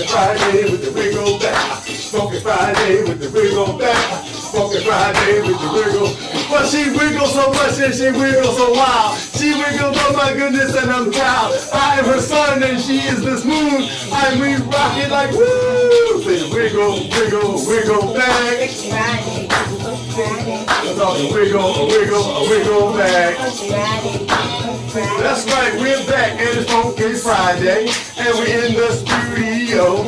Funky Friday with the wiggle back. Funky Friday with the wiggle back. Funky Friday with the wiggle. But she wiggles so much and she wiggles so wild. She wiggles, oh my goodness, and I'm proud. I am her son and she is this moon. And we rock it like woo. Say wiggle, wiggle, wiggle back. Friday, Friday. I'm talking wiggle, a wiggle, a wiggle back. Friday, Friday. That's right, we're back and it's Funky Friday. And we're in the studio.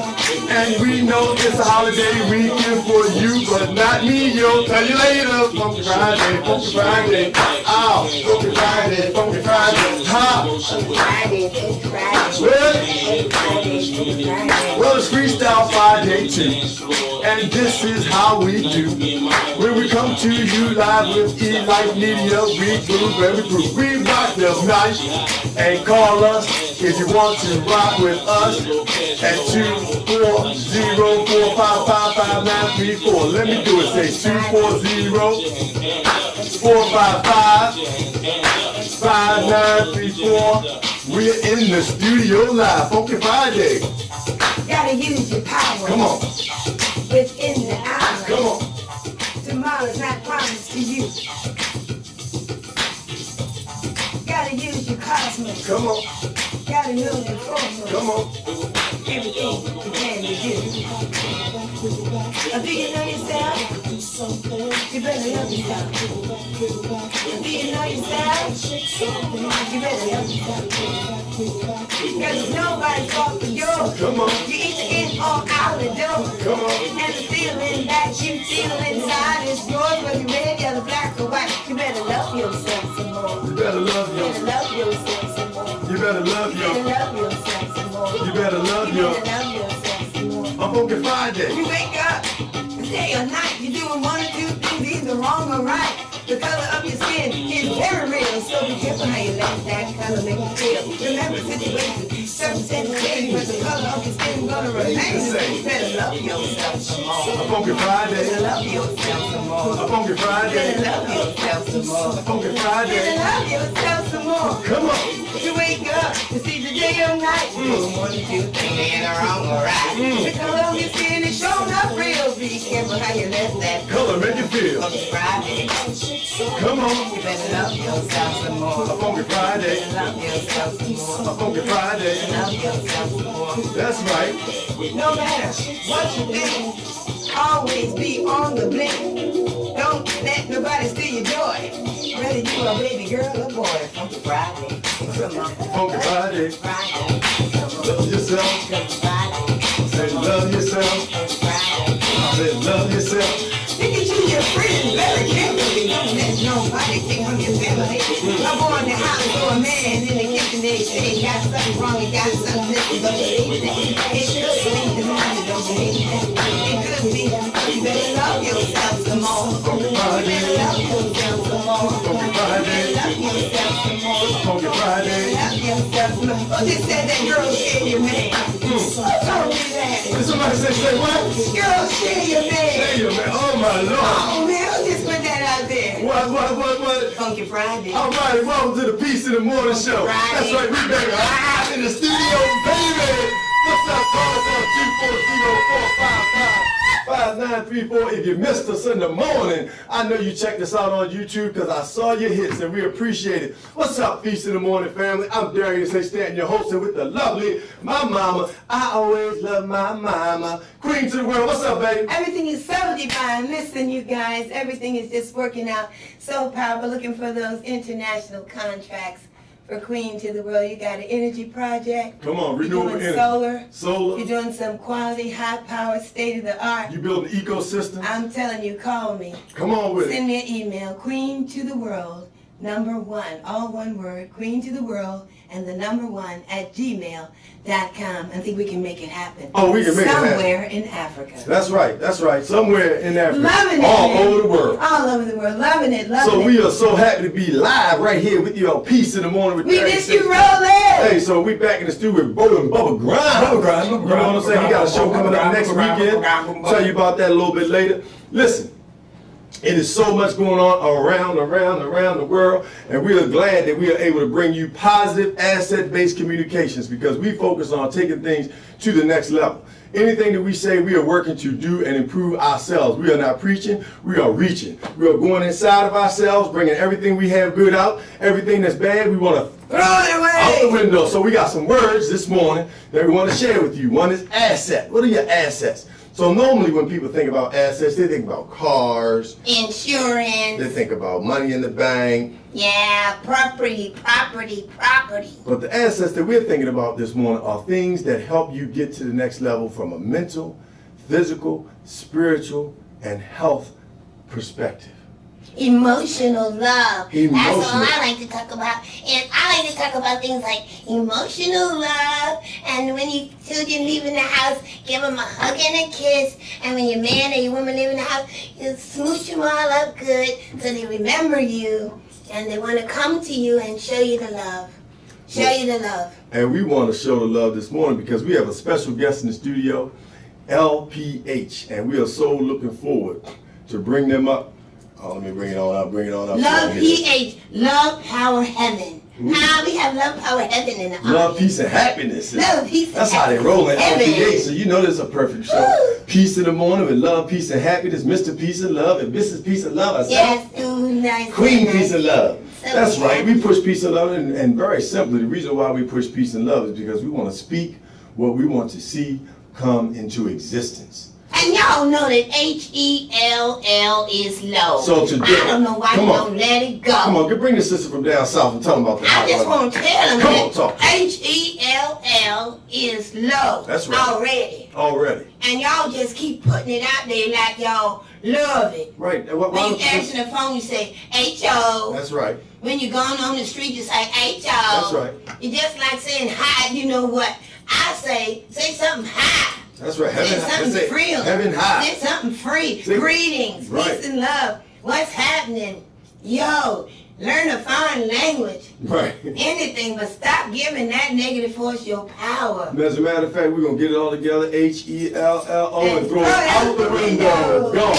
And we know it's a holiday weekend for you, but not me, yo. Tell you later. Funky Friday, Funky Friday. Ow, Funky Friday, Funky Friday. Ha. Friday, Friday. Well, it's Freestyle Friday too. And this is how we do. When we come to you live with E-Life Media, we groove every group. We rock the night and call us if you want to rock with us at 240-455-5934. Let me do it. Say 240-455-5934. We're in the studio live. Funky Friday. Gotta use your power. Come on. Within the hour. Come on. Tomorrow's not promised to you. Gotta use your cosmos. Come on. Gotta know your formula. Come on. Everything you can to do. Do you know yourself? You better love yourself. Do you know yourself? You better love yourself. Cause it's nobody's fault but yours. Come on. You either in or out the door. Come on. And the feeling that you feel inside is yours, whether you're red, yellow, black, or white. You better love yourself some more. You better love You better your. love yourself some more. You better love You your. better love yourself some more. You better love You your. better love yourself some more. I'm Funky Friday. You wake up, day or night, you're doing one or two things, either wrong or right. The color of your skin is very real, so be careful how you let that color make you feel. Remember situations, circumstances change, but the color of your skin is gonna remain the same. You better love yourself some more. I'm Funky You Friday. better love yourself some more. I'm Funky You better Friday. love yourself some more. Funky You better Friday. love yourself some more. Come on. You wake up, you see the day or night. One or two things ain't wrong or right. The color of your skin is showing up real. Be careful how you let that Color make you feel. Funky Friday. Come on. You better love yourself some more. I'm Funky Friday. Love yourself some more. I'm Funky Friday. Love yourself some more. That's right. No matter what you think, always be on the blink. Don't let nobody steal your joy. Whether you a baby girl or boy. Funky Friday. Come on. Funky Friday. Friday. Love yourself. Funky Friday. Say love yourself. Funky Friday. Say love yourself. Look at you, your friends, very carefully. Don't let nobody take from your family. I go in the house for a man in the kitchen. They say, got something wrong, you got something missing. Don't believe that. It could be the money, don't believe that. It could be, you better love yourself some more. You better love yourself some more. Funky You Friday. better love yourself some more. Funky Friday. Love yourself some more. Oh, just said that girl share your man. Who told me that? Did somebody say what? Girl share your man. Hey, yo, man. Oh, my Lord. Oh man, I'll just put that out there. What? Funky Friday. All right, welcome to the Peace in the Morning Show. That's right, we back live in the studio, baby. What's up, call us on 240-455-5934. If you missed us in the morning, I know you checked us out on YouTube because I saw your hits and we appreciate it. What's up, Peace in the Morning family? I'm Darius A. Stanton, your host, and with the lovely, my mama. I always love my mama. Queen to the world, what's up, baby? Everything is so divine. Listen, you guys, everything is just working out so powerful. Looking for those international contracts for Queen to the World. You got an energy project. Come on, You're renewable doing energy. solar. You're doing some quality, high power, state of the art. You build an ecosystem. I'm telling you, call me. Come on with Send it. me an email, Queen to the World, #1, all one word, Queen to the World, and the #1 at gmail.com. I think we can make it happen. Oh, we can make it happen. Somewhere in Africa. That's right. Somewhere in Africa. Loving it, all man. over the world. All over the world. Loving it, loving So it. we are so happy to be live right here with you on Peace in the Morning with We Darius miss A. you rolling. Hey, so we back in the studio with Bo and Bubba Grind. You know what I'm saying? He got a show coming up next weekend. Tell you about that a little bit later. Listen, it is so much going on around the world, and we are glad that we are able to bring you positive asset-based communications because we focus on taking things to the next level. Anything that we say, we are working to do and improve ourselves. We are not preaching, we are reaching. We are going inside of ourselves, bringing everything we have good out. Everything that's bad, we want to throw it away out the window. So we got some words this morning that we want to share with you. One is asset. What are your assets? So normally when people think about assets, they think about cars, insurance, they think about money in the bank. Yeah, property. But the assets that we're thinking about this morning are things that help you get to the next level from a mental, physical, spiritual, and health perspective. Emotional love. Emotional. That's all I like to talk about. And I like to talk about things like emotional love. And when your children leave in the house, give them a hug and a kiss. And when your man or your woman leave in the house, you smooch them all up good so they remember you. And they want to come to you and show you the love. Show you the love. And we want to show the love this morning because we have a special guest in the studio, LPH. And we are so looking forward to bring them up. Let me bring it on up. Love PH, Love Power Heaven. We have Love Power Heaven in the audience. Love, peace, and happiness. Love, peace, and That's how they roll at LPH. So you know this is a perfect show. Woo. Peace in the morning with love, peace, and happiness. Mr. Peace and Love and Mrs. Peace and Love. Yes, nice. Queen nice. Peace and Love. So That's right. We push peace and love, and very simply, the reason why we push peace and love is because we want to speak what we want to see come into existence. And y'all know that H-E-L-L is low. So today, I don't know why you don't let it go. Come on, bring the sister from down south and tell them about that. I just want to tell them Come on, that talk. H-E-L-L is low. That's right. Already. And y'all just keep putting it out there like y'all love it. Right. And When you answer the phone, you say H-O. That's right. When you're going on the street, you say H-O. That's right. It's just like saying hi. You know what? I say something hi. That's right. Say something free. Heaven high. Say something free. Say, greetings, right. Peace and love. What's happening? Yo, learn a foreign language. Right. Anything, but stop giving that negative force your power. As a matter of fact, we're going to get it all together, H-E-L-L-O, and throw it out the window. Gone.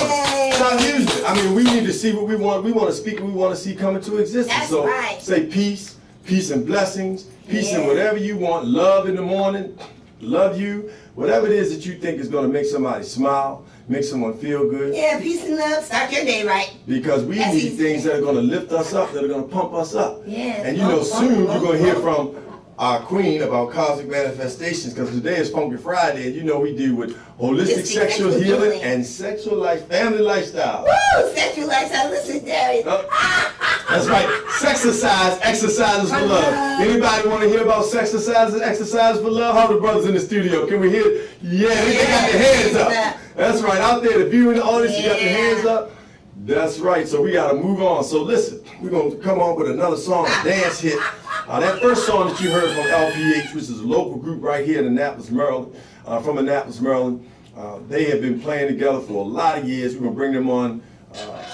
Stop using it. I mean, we need to see what we want. We want to speak what we want to see come into existence. That's so right. Say peace, peace and blessings, peace Yeah. and whatever you want, love in the morning, love you, whatever it is that you think is going to make somebody smile, make someone feel good. Yeah, peace and love. Start your day right. Because we That's need easy. things that are going to lift us up, that are going to pump us up. Yeah. And you know, soon you're going to hear from our queen about cosmic manifestations, because today is Funky Friday, and you know we deal with holistic sexual healing and sexual life, family lifestyle. Woo! Sexual lifestyle. Listen, Darius. That's right. Sexercise, exercises for love. Anybody want to hear about sexercises, exercises for love? How are the brothers in the studio? Can we hear? Yeah, they got their hands up. That's right. Out there, the viewing audience, you got your hands up. That's right. So we got to move on. So listen, we're going to come on with another song, a dance hit. That first song that you heard from LPH, which is a local group right here in Annapolis, Maryland, from Annapolis, Maryland. They have been playing together for a lot of years. We're going to bring them on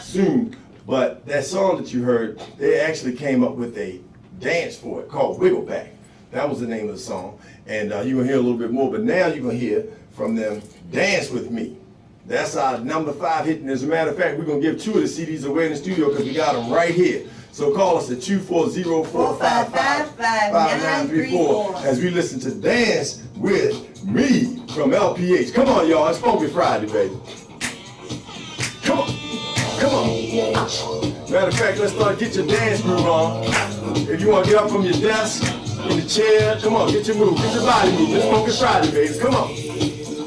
soon. But that song that you heard, they actually came up with a dance for it called Wiggle Back. That was the name of the song. And you're going to hear a little bit more. But now you're going to hear from them, Dance With Me. That's our number 5 hit. And as a matter of fact, we're going to give 2 of the CDs away in the studio because we got them right here. So call us at 240-455-5934 as we listen to Dance With Me from LPH. Come on, y'all. It's Funky Friday, baby. Come on. Come on. Matter of fact, let's start. Get your dance groove on. If you want to get up from your desk, in the chair, come on, get your move. Get your body move. It's Funky Friday, baby. Come on.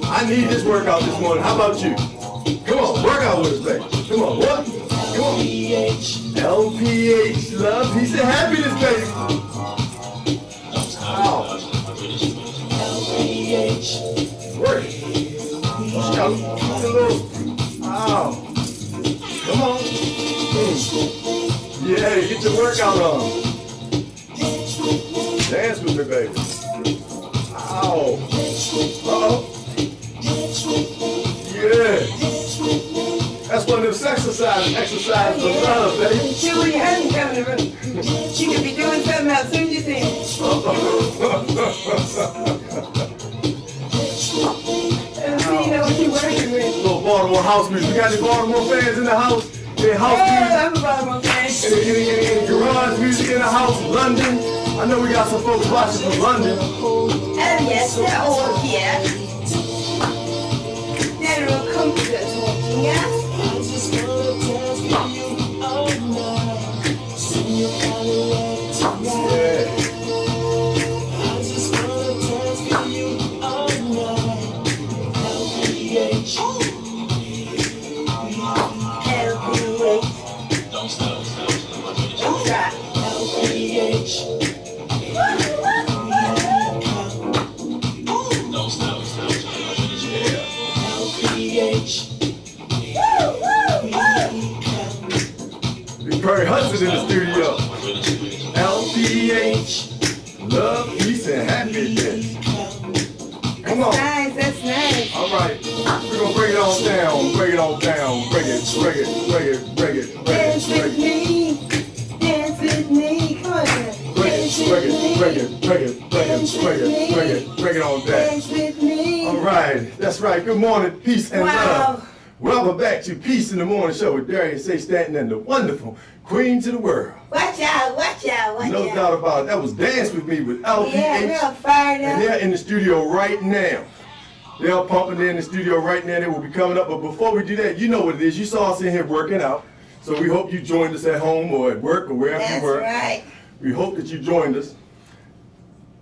I need this workout this morning. How about you? Come on, work out with us, baby. Come on, what? Come on. LPH, love, peace, and happiness, baby. Wow. Work. Shout. Wow. Come on. Yeah, get your workout on. Dance with me, baby. Ow. Uh-oh. Yeah. That's one of them exercises for love, baby. She wouldn't have me come in the room. She could be doing something else soon as you see it. And so you know what you're working with. Little Baltimore house music. We got any Baltimore fans in the house? Any house music? I'm a Baltimore fan. Any garage music in the house? London? I know we got some folks watching from London. Yes, they're all here. Hudson in the studio. LPH, love, peace, and happiness. Come on. Nice, that's nice. All right, we're gonna break it on down, break it on down, break it, break it, break it, break it, break Dance it, break with it. me, dance with me, come on. Break it, break it, break it, break it, break it, break it, break it, break it on down. Dance with me. All right, that's right. Good morning, peace and love. Welcome back to Peace in the Morning Show with Darius A. Stanton and the wonderful Queen to the World. Watch out, watch out, watch out. No doubt about it. That was Dance With Me with LPH. Yeah, real fired And up. they're in the studio right now. They're pumping. They're in the studio right now. They will be coming up. But before we do that, you know what it is. You saw us in here working out. So we hope you joined us at home or at work or wherever That's you work. right. We hope that you joined us.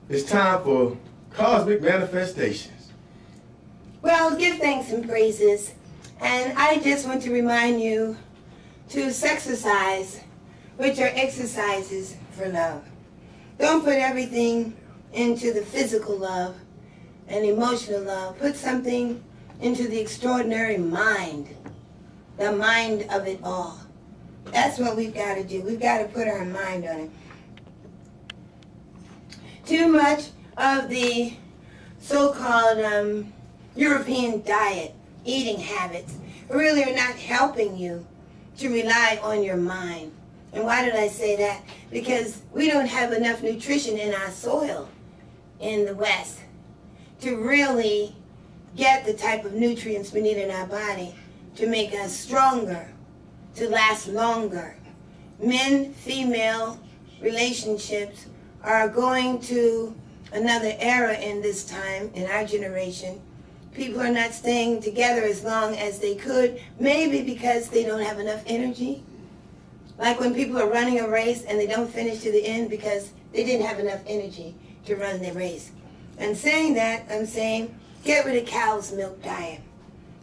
It's time for Cosmic Manifestations. Well, give thanks and praises. And I just want to remind you to sexercise, which are exercises for love. Don't put everything into the physical love and emotional love. Put something into the extraordinary mind, the mind of it all. That's what we've got to do. We've got to put our mind on it. Too much of the so-called European diet, eating habits, really are not helping you to rely on your mind. And why did I say that? Because we don't have enough nutrition in our soil in the West to really get the type of nutrients we need in our body to make us stronger, to last longer. Men-female relationships are going to another era in this time, in our generation. People are not staying together as long as they could, maybe because they don't have enough energy. Like when people are running a race and they don't finish to the end because they didn't have enough energy to run the race. And saying that, I'm saying, get rid of cow's milk diet.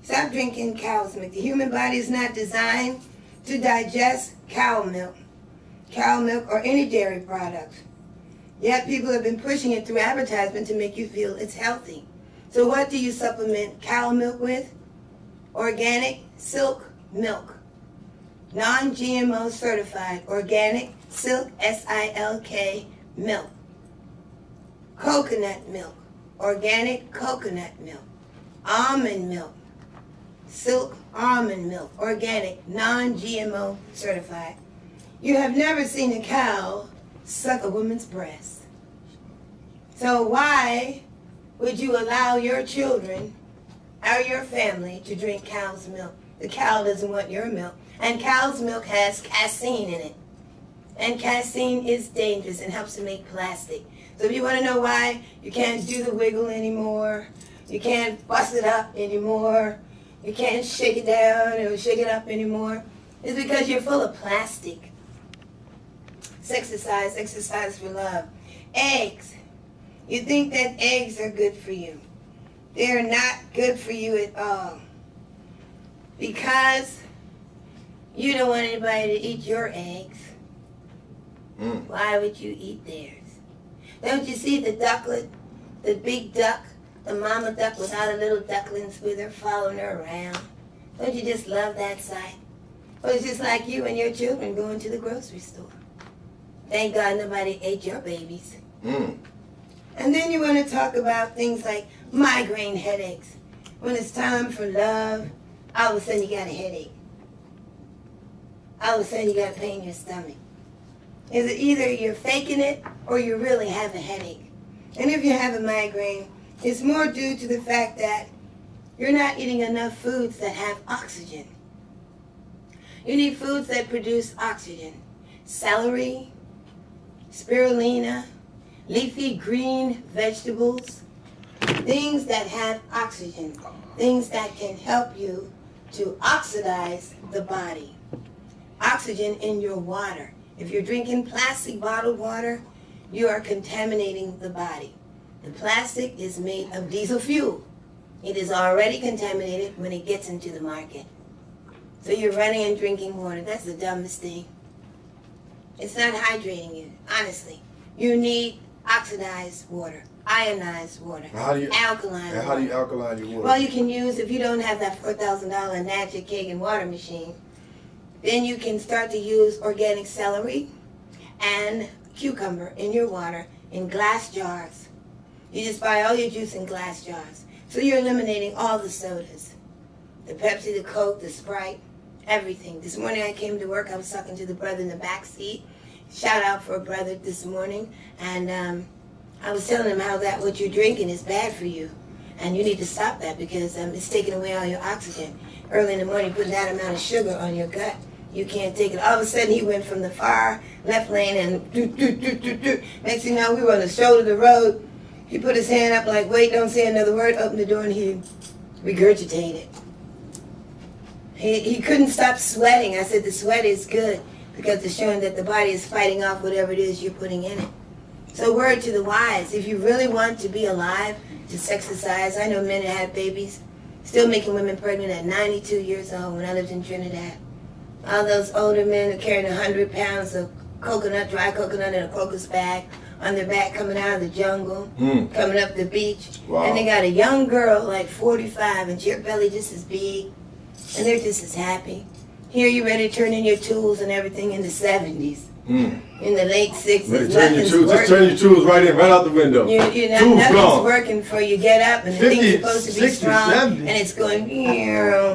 Stop drinking cow's milk. The human body is not designed to digest cow milk or any dairy product. Yet people have been pushing it through advertisement to make you feel it's healthy. So what do you supplement cow milk with? Organic silk milk. Non-GMO certified organic silk, S-I-L-K, milk. Coconut milk. Organic coconut milk. Almond milk. Silk almond milk. Organic, non-GMO certified. You have never seen a cow suck a woman's breast. So why would you allow your children or your family to drink cow's milk? The cow doesn't want your milk. And cow's milk has casein in it. And casein is dangerous and helps to make plastic. So if you want to know why you can't do the wiggle anymore, you can't bust it up anymore, you can't shake it down or shake it up anymore, it's because you're full of plastic. Exercise for love. Eggs. You think that eggs are good for you. They're not good for you at all. Because you don't want anybody to eat your eggs. Why would you eat theirs? Don't you see the ducklet, the big duck, the mama duck without her little ducklings with her following her around? Don't you just love that sight? Well, it's just like you and your children going to the grocery store. Thank God nobody ate your babies. And then you want to talk about things like migraine headaches. When it's time for love, all of a sudden you got a headache. All of a sudden you got a pain in your stomach. Is it either you're faking it or you really have a headache? And if you have a migraine, it's more due to the fact that you're not eating enough foods that have oxygen. You need foods that produce oxygen. Celery, spirulina, leafy green vegetables, things that have oxygen, things that can help you to oxidize the body. Oxygen in your water. If you're drinking plastic bottled water, you are contaminating the body. The plastic is made of diesel fuel. It is already contaminated when it gets into the market. So you're running and drinking water. That's the dumbest thing. It's not hydrating you, honestly. You need oxidized water, ionized water, alkaline water. How do you alkaline your water? Well, you can use, if you don't have that $4,000 Magic Kagan water machine, Then you can start to use organic celery and cucumber in your water in glass jars. You just buy all your juice in glass jars. So you're eliminating all the sodas. The Pepsi, the Coke, the Sprite, everything. This morning I came to work, I was talking to the brother in the back seat. Shout out for a brother this morning. And I was telling him how that what you're drinking is bad for you. And you need to stop that because it's taking away all your oxygen. Early in the morning, putting that amount of sugar on your gut. You can't take it. All of a sudden, he went from the far left lane and Next thing you know, we were on the shoulder of the road. He put his hand up like, wait, don't say another word. Opened the door and he regurgitated. He couldn't stop sweating. I said, the sweat is good because it's showing that the body is fighting off whatever it is you're putting in it. So word to the wise, if you really want to be alive, just exercise. I know men that have babies, still making women pregnant at 92 years old when I lived in Trinidad. All those older men are carrying 100 pounds of coconut, dry coconut in a crocus bag on their back coming out of the jungle, coming up the beach. Wow. And they got a young girl like 45 and your belly just as big and they're just as happy. Here you ready to turn in your tools and everything in the 70s. In the late 60s, Just nothing's turn your tools right in, right out the window. Nothing's gone. working for you. Get up and the 50, thing's supposed to be 60, strong 70. and it's going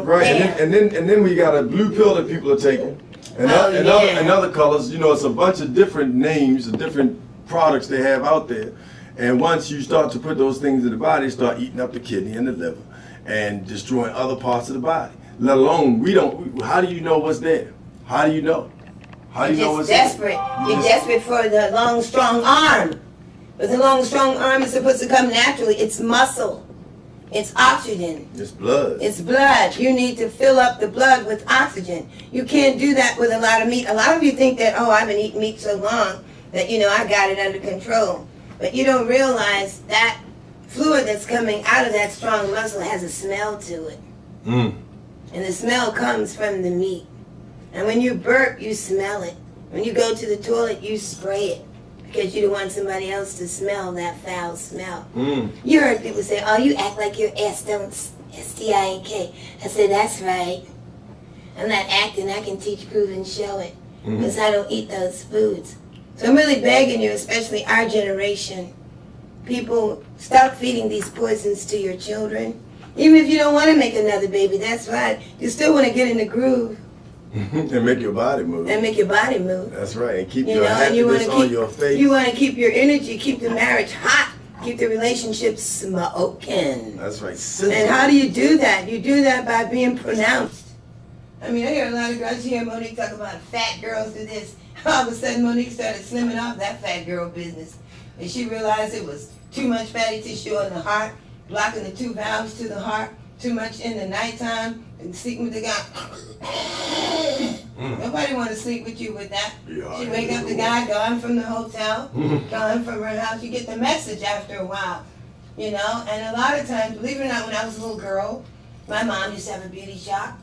Right, and then we got a blue pill that people are taking, and other colors. You know, it's a bunch of different names, of different products they have out there. And once you start to put those things in the body, start eating up the kidney and the liver, and destroying other parts of the body. Let alone how do you know what's there? How do you know? How do you know what's desperate. You're desperate for the long, strong arm. But the long, strong arm is supposed to come naturally. It's muscle. It's oxygen. It's blood. It's blood. You need to fill up the blood with oxygen. You can't do that with a lot of meat. A lot of you think that, oh, I've been eating meat so long that, I got it under control. But you don't realize that fluid that's coming out of that strong muscle has a smell to it. And the smell comes from the meat. And when you burp, you smell it. When you go to the toilet, you spray it because you don't want somebody else to smell that foul smell. You heard people say, oh, you act like your ass don't S-T-I-N-K. I said, that's right. I'm not acting. I can teach, prove, and show it because I don't eat those foods. So I'm really begging you, especially our generation, people, stop feeding these poisons to your children. Even if you don't want to make another baby, that's fine. You still want to get in the groove. And make your body move. That's right. And keep your happiness on your face. You want to keep your energy, keep the marriage hot, keep the relationship smoking. That's right. And how do you do that? You do that by being pronounced. I mean, I hear a lot of girls here, Monique talk about fat girls do this. All of a sudden, Monique started slimming off that fat girl business. And she realized it was too much fatty tissue in the heart, blocking the two valves to the heart, too much in the nighttime, and sleeping with the guy. Nobody want to sleep with you with that. Yeah, She wake up the guy gone from the hotel, gone from her house. You get the message after a while, And a lot of times, believe it or not, when I was a little girl, my mom used to have a beauty shop.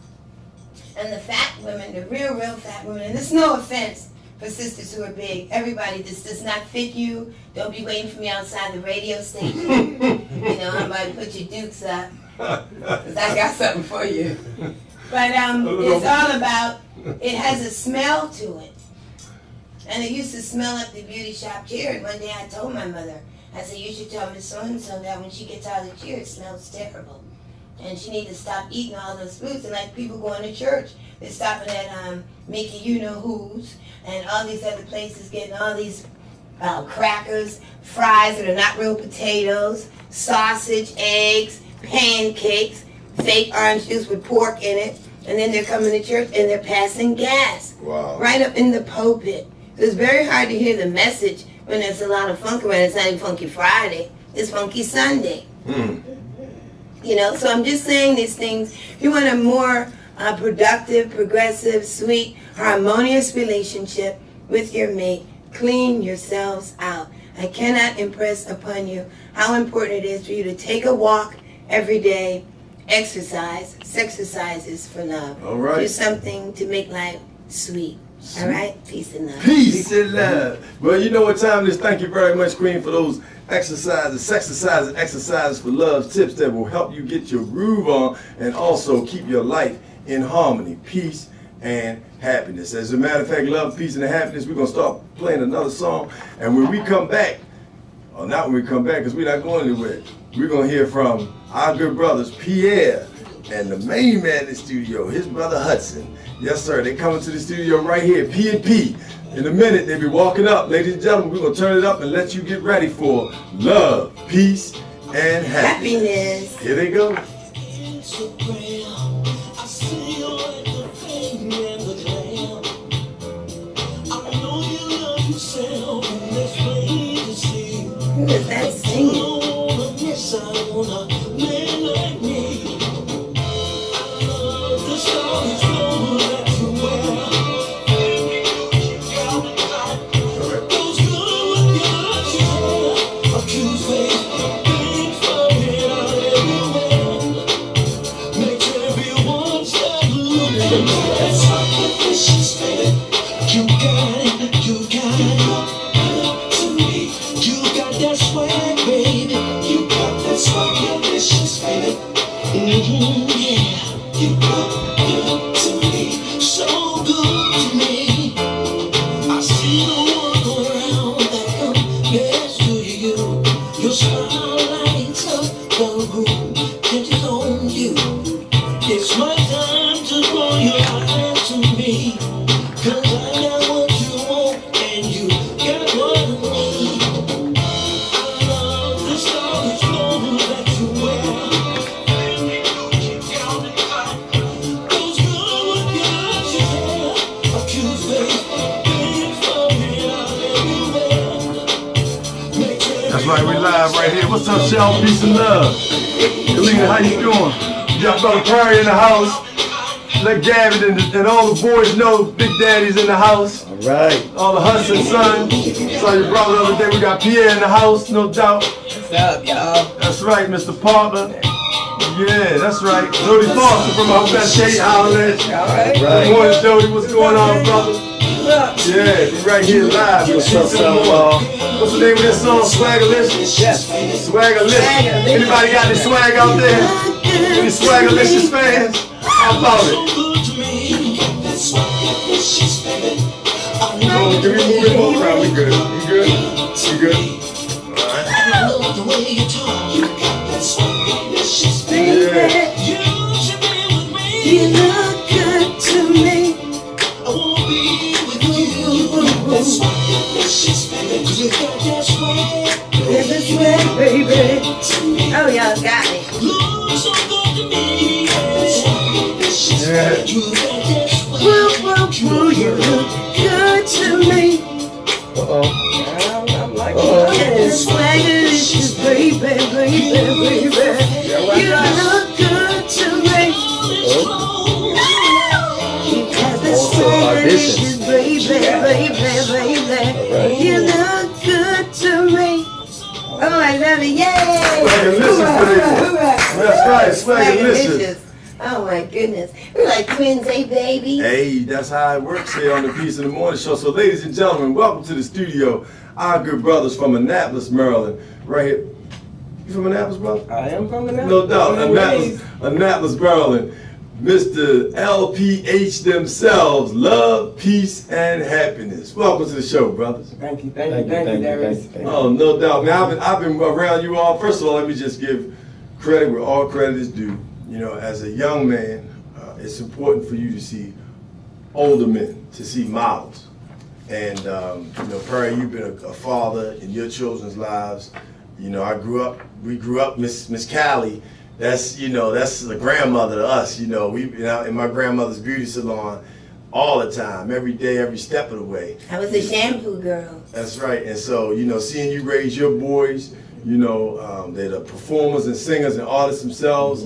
And the fat women, the real fat women, and this is no offense for sisters who are big. Everybody, this does not fit you. Don't be waiting for me outside the radio station. I'm about to put your dukes up. Because I got something for you. But it's all about, it has a smell to it. And it used to smell up the beauty shop chair. And one day I told my mother, I said, you should tell Miss So-and-so that when she gets out of the chair, it smells terrible. And she needs to stop eating all those foods. And like people going to church, they're stopping at Mickey You-Know-Who's and all these other places getting all these crackers, fries that are not real potatoes, sausage, eggs, pancakes, fake orange juice with pork in it, and then they're coming to church and they're passing gas. Wow. Right up in the pulpit. So it's very hard to hear the message when there's a lot of funk around. It's not even Funky Friday, it's Funky Sunday. So I'm just saying these things. If you want a more productive, progressive, sweet, harmonious relationship with your mate, clean yourselves out. I cannot impress upon you how important it is for you to take a walk every day, exercise. Sexercise is for love. All right. Do something to make life sweet. All right? Peace and love. Peace and love. Well, you know what time it is. Thank you very much, Queen, for those exercises for love tips that will help you get your groove on and also keep your life in harmony, peace, and happiness. As a matter of fact, love, peace, and happiness, we're going to start playing another song. And when we come back, or not when we come back because we're not going anywhere, we're going to hear from our good brothers, Pierre, and the main man in the studio, his brother Hudson. Yes, sir, they coming to the studio right here, P&P. In a minute, they be walking up. Ladies and gentlemen, we're going to turn it up and let you get ready for love, peace, and happiness. Here they go. Who is that singing? It's my time to throw your eyes to me, 'cause I got what you want and you got what I need. I love the stylish clothes that you wear. Those good with your lashes hair, a cute face, being floating out everywhere. That's right, we live right here. What's up, y'all? Peace and love. Kalina, how you doing? You got Brother Perry in the house. Let Gavin and all the boys know Big Daddy's in the house. All right. All the Hudson sons. Saw your brother the other day. We got Pierre in the house, no doubt. What's up, y'all? That's right, Mr. Parker. Yeah, that's right. Jody Foster from Hope That Shade Outlet. All right. Good morning, Jody. What's going on, brother? Yeah, we right here live. What's up, son? What's the name of this song? Swaggerlicious? Yes. Swaggerlicious. Anybody got any swag out there? Any Swaggerlicious fans? How about it? Oh, can we move it more around? We good. We good? We good? Alright. Yeah. You look good to me. I wanna be with you. That's why cause you got that swag. This is way, baby. Oh, y'all got me. Look so good to me. Yeah. You got that swag. Woo, you look good to me. I'm like, This Swaggerlicious, baby, baby, baby. You look good to me. You got the Swaggerlicious, baby, baby, baby. You look good to me. Oh, I love it. Yay! Swaggerlicious, baby. That's right, Swaggerlicious. Oh my goodness. We're like twins, eh, baby? Hey, that's how it works here on the Peace in the Morning Show. So, ladies and gentlemen, welcome to the studio. Our good brothers from Annapolis, Maryland. Right here. You from Annapolis, brother? I am from the No doubt. Annapolis, Maryland. Mr. LPH themselves. Love, peace, and happiness. Welcome to the show, brothers. Thank you, Darius. Oh, no doubt. Man, I've been around you all. First of all, let me just give credit where all credit is due. You know, as a young man, it's important for you to see older men, to see models. And, you know, Perry, you've been a father in your children's lives. You know, we grew up, Miss Callie, that's, you know, that's the grandmother to us. You know, we've been out in my grandmother's beauty salon all the time, every day, every step of the way. I was a shampoo girl. That's right. And so, you know, seeing you raise your boys, you know, they're the performers and singers and artists themselves.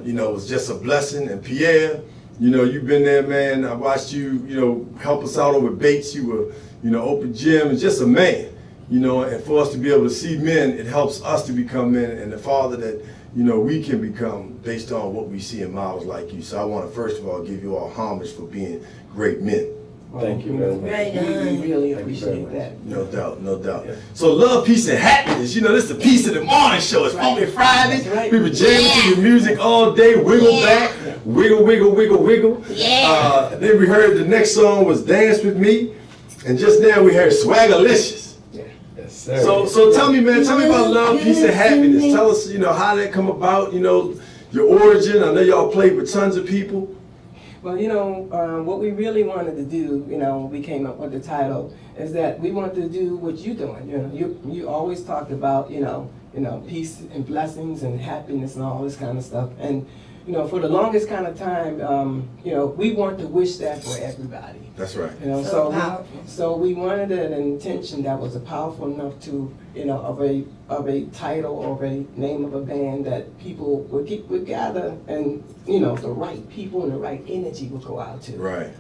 You know, it was just a blessing. And Pierre, you know, you've been there, man. I watched you, you know, help us out over Bates. You were, you know, open gym and just a man, you know, and for us to be able to see men, it helps us to become men and the father that, you know, we can become based on what we see in models like you. So I want to, first of all, give you all homage for being great men. Thank you very much. Right on. We really appreciate that. No doubt, no doubt. So love, peace, and happiness. You know, this is the Peace of the Morning Show. It's Funky Friday. That's right. We were jamming to your music all day. Wiggle back, Wiggle, Wiggle, Wiggle, Wiggle. Yeah. Then we heard the next song was Dance With Me. And just now we heard Swagalicious. Yes, sir. So tell me, man, tell me about love, peace, and happiness. Tell us, how that come about, your origin. I know y'all played with tons of people. Well, what we really wanted to do, when we came up with the title, is that we wanted to do what you're doing. You always talked about, peace and blessings and happiness and all this kind of stuff. And, for the longest kind of time, we want to wish that for everybody. That's right. So powerful. So we wanted an intention that was powerful enough to, of a title or a name of a band that people would gather, and the right people and the right energy would go out to. Right.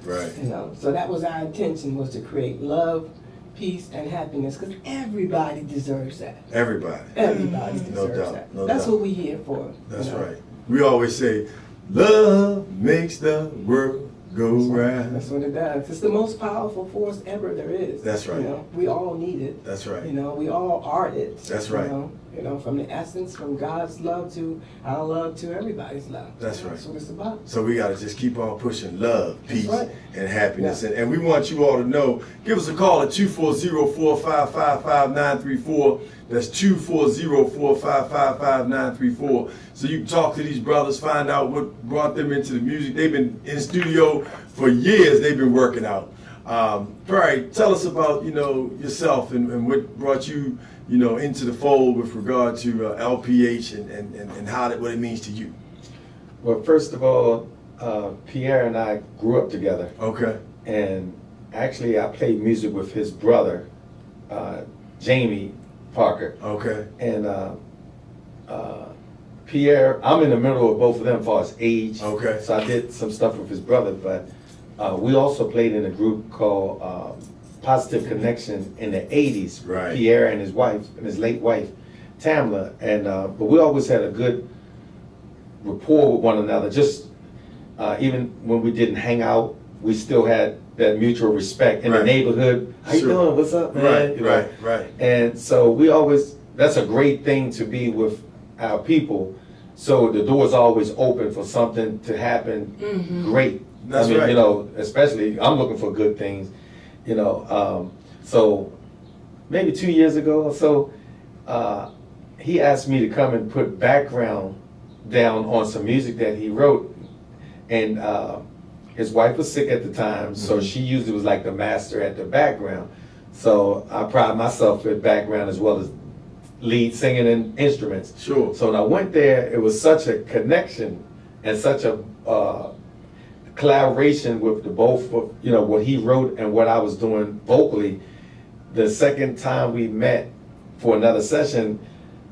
So that was our intention, was to create love, peace, and happiness, because everybody deserves that. Everybody. Everybody deserves doubt, that. no That's doubt. what we're here for. That's right. We always say, love makes the world go round. That's what it does. It's the most powerful force ever there is. That's right. We all need it. That's right. We all are it. That's right. From the essence, from God's love to our love to everybody's love. That's right. That's what it's about. So we got to just keep on pushing love, peace, right. and happiness. Yeah. And we want you all to know, give us a call at 240-455-5934. That's 240-455-5934. So you can talk to these brothers, find out what brought them into the music. They've been in studio for years. They've been working out. Barry, tell us about, yourself and what brought you, into the fold with regard to LPH and what it means to you. Well, first of all, Pierre and I grew up together. Okay. And actually, I played music with his brother, Jamie Parker. Okay. And Pierre, I'm in the middle of both of them as far as age. Okay. So I did some stuff with his brother, but we also played in a group called Positive Connection in the 80s. Right. Pierre and his wife, and his late wife, Tamla. And but we always had a good rapport with one another. Just even when we didn't hang out, we still had that mutual respect in Right. the neighborhood. How you Sure. doing? What's up, man? Right. And so we always, that's a great thing to be with our people. So the door's always open for something to happen great. That's I mean, right. Especially, I'm looking for good things, So maybe 2 years ago or so, he asked me to come and put background down on some music that he wrote. And his wife was sick at the time, so she usually was like the master at the background. So I pride myself with background as well as lead singing and instruments. Sure. So when I went there, it was such a connection and such a collaboration with the both of, what he wrote and what I was doing vocally. The second time we met for another session,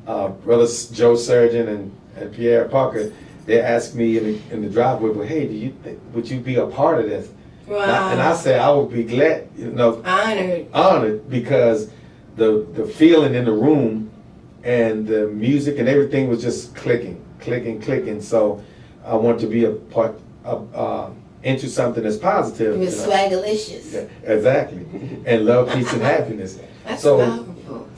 brothers Joe Surgeon and Pierre Parker, they asked me in the driveway, well, hey, would you be a part of this? Wow. And I said I would be glad, Honored. because the feeling in the room and the music and everything was just clicking. So I want to be a part into something that's positive. It was Swagalicious. Yeah, exactly. And love, peace, and happiness. That's So powerful.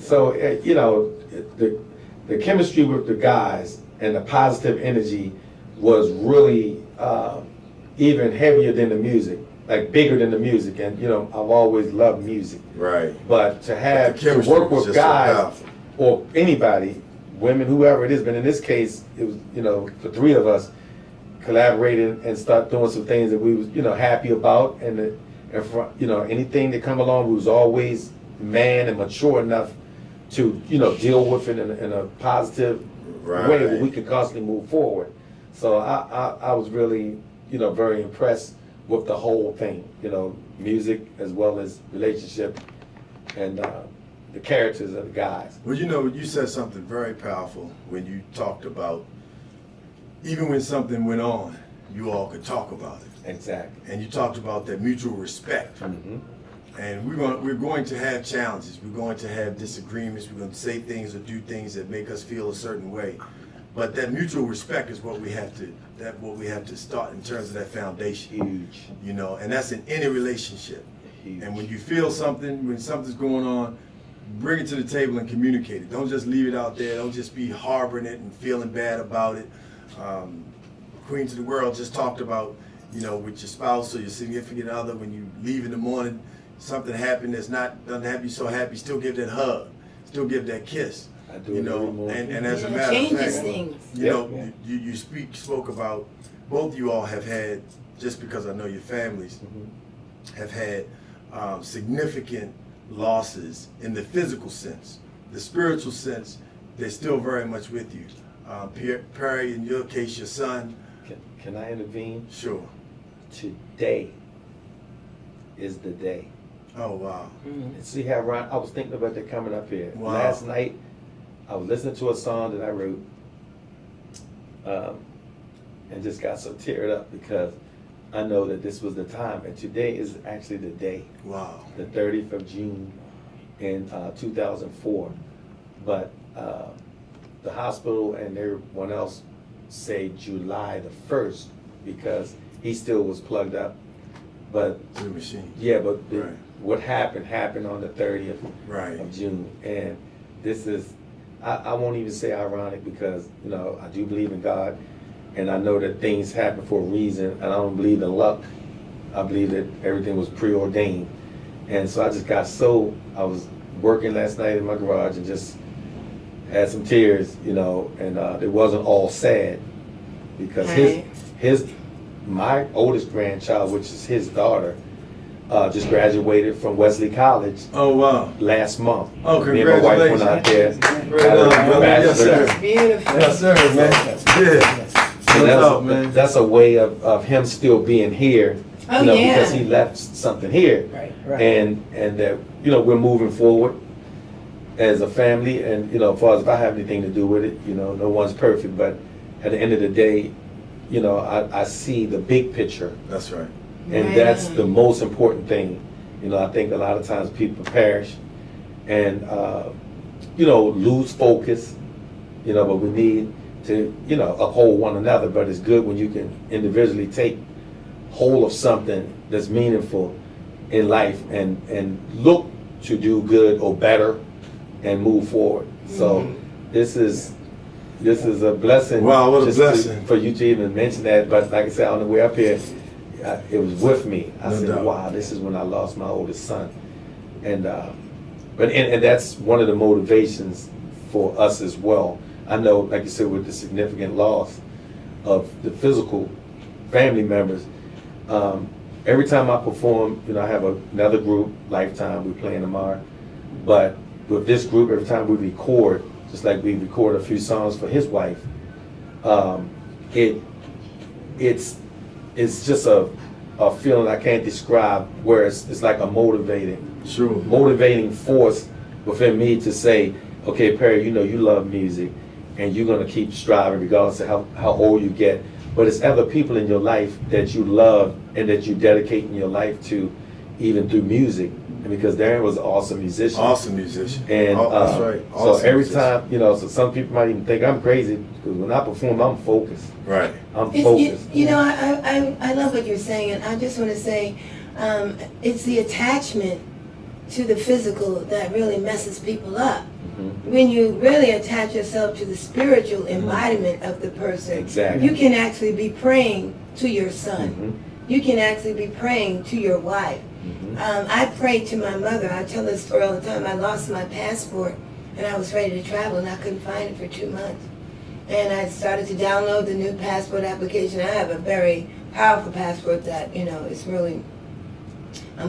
The chemistry with the guys and the positive energy was really even heavier than the music, like bigger than the music. And I've always loved music, Right. but to have The to chemistry work was with just so guys powerful. or anybody, women, whoever it is. But in this case, it was the three of us collaborated and start doing some things that we was happy about, and anything that come along, we was always man and mature enough to deal with it in a positive way where we could constantly move forward. So I was really very impressed with the whole thing, music as well as relationship and the characters of the guys. Well, you said something very powerful when you talked about even when something went on, you all could talk about it. Exactly. And you talked about that mutual respect. Mm-hmm. And we're going to have challenges. We're going to have disagreements. We're going to say things or do things that make us feel a certain way. But that mutual respect is what we have to start in terms of that foundation. Huge. And that's in any relationship. Huge. And when you feel something, when something's going on, bring it to the table and communicate it. Don't just leave it out there. Don't just be harboring it and feeling bad about it. Queens of the World just talked about, you know, with your spouse or your significant other, when you leave in the morning, something happened that's doesn't have you so happy, still give that hug, still give that kiss. I do You it know, every morning. and as a Yeah, matter of changes fact, things. you know, Yeah. you spoke about, both of you all have had, just because I know your families, have had significant losses in the physical sense. The spiritual sense, they're still very much with you. Perry, in your case, your son, Can I intervene? sure. Today is the day. Oh, wow. And see how Ron, I was thinking about that coming up here. Wow. Last night, I was listening to a song that I wrote, and just got so teared up because I know that this was the time, and today is actually the day, Wow. the 30th of June in 2004. But the hospital and everyone else say July the 1st because he still was plugged up. But The machine. yeah, but Right. what happened on the 30th Right. of June. And this is, I won't even say ironic because, you know, I do believe in God and I know that things happen for a reason and I don't believe in luck. I believe that everything was preordained. And so I just got I was working last night in my garage and just had some tears, you know, and it wasn't all sad because my oldest grandchild, which is his daughter, just graduated from Wesley College Oh, wow. last month. Oh, Me and my wife went out there. Right on, brother. Yes, sir. It's beautiful. Yes, sir, man. Yeah. So What's up, man? that's a way of him still being here, Oh, you know, yeah. because he left something here. Right. And that, you know, we're moving forward as a family, and you know, as far as if I have anything to do with it, you know, no one's perfect, but at the end of the day, you know, I see the big picture, That's right. and Right that's on. the most important thing. You know, I think a lot of times people perish and you know, lose focus, you know, but we need to, you know, uphold one another. But it's good when you can individually take hold of something that's meaningful in life and look to do good or better and move forward. So this is a blessing. Wow, what a just blessing. for you to even mention that. But like I said, on the way up here, it was with me. I No said, doubt. wow, this is when I lost my oldest son. And and that's one of the motivations for us as well. I know, like you said, with the significant loss of the physical family members, every time I perform, you know, I have another group, Lifetime, we play in tomorrow. But with this group, every time we record, just like we record a few songs for his wife, it's just a feeling I can't describe, where it's like a motivating force within me to say, okay, Perry, you know you love music and you're gonna keep striving regardless of how old you get. But it's other people in your life that you love and that you dedicating your life to, even through music. And because Darren was an awesome musician. Awesome musician. And That's right. so Awesome every musician. time, you know, so some people might even think I'm crazy because when I perform, I'm focused. Right. I'm It's, focused. you know, I love what you're saying, and I just want to say, it's the attachment to the physical that really messes people up. When you really attach yourself to the spiritual embodiment of the person, Exactly. you can actually be praying to your son. Mhm. You can actually be praying to your wife. I prayed to my mother. I tell this story all the time. I lost my passport, and I was ready to travel, and I couldn't find it for 2 months. And I started to download the new passport application. I have a very powerful passport that, you know, is really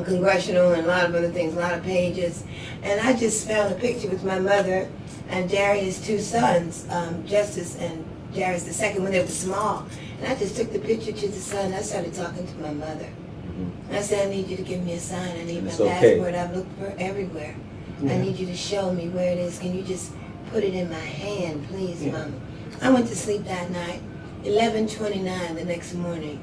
congressional and a lot of other things, a lot of pages. And I just found a picture with my mother and Darius' 2 sons, Justice and Darius the second, when they were small. And I just took the picture to the son. I started talking to my mother. I said, I need you to give me a sign. I need my It's okay. passport. I've looked for everywhere. I need you to show me where it is. Can you just put it in my hand, please, Mama? I went to sleep that night. 11:29 the next morning,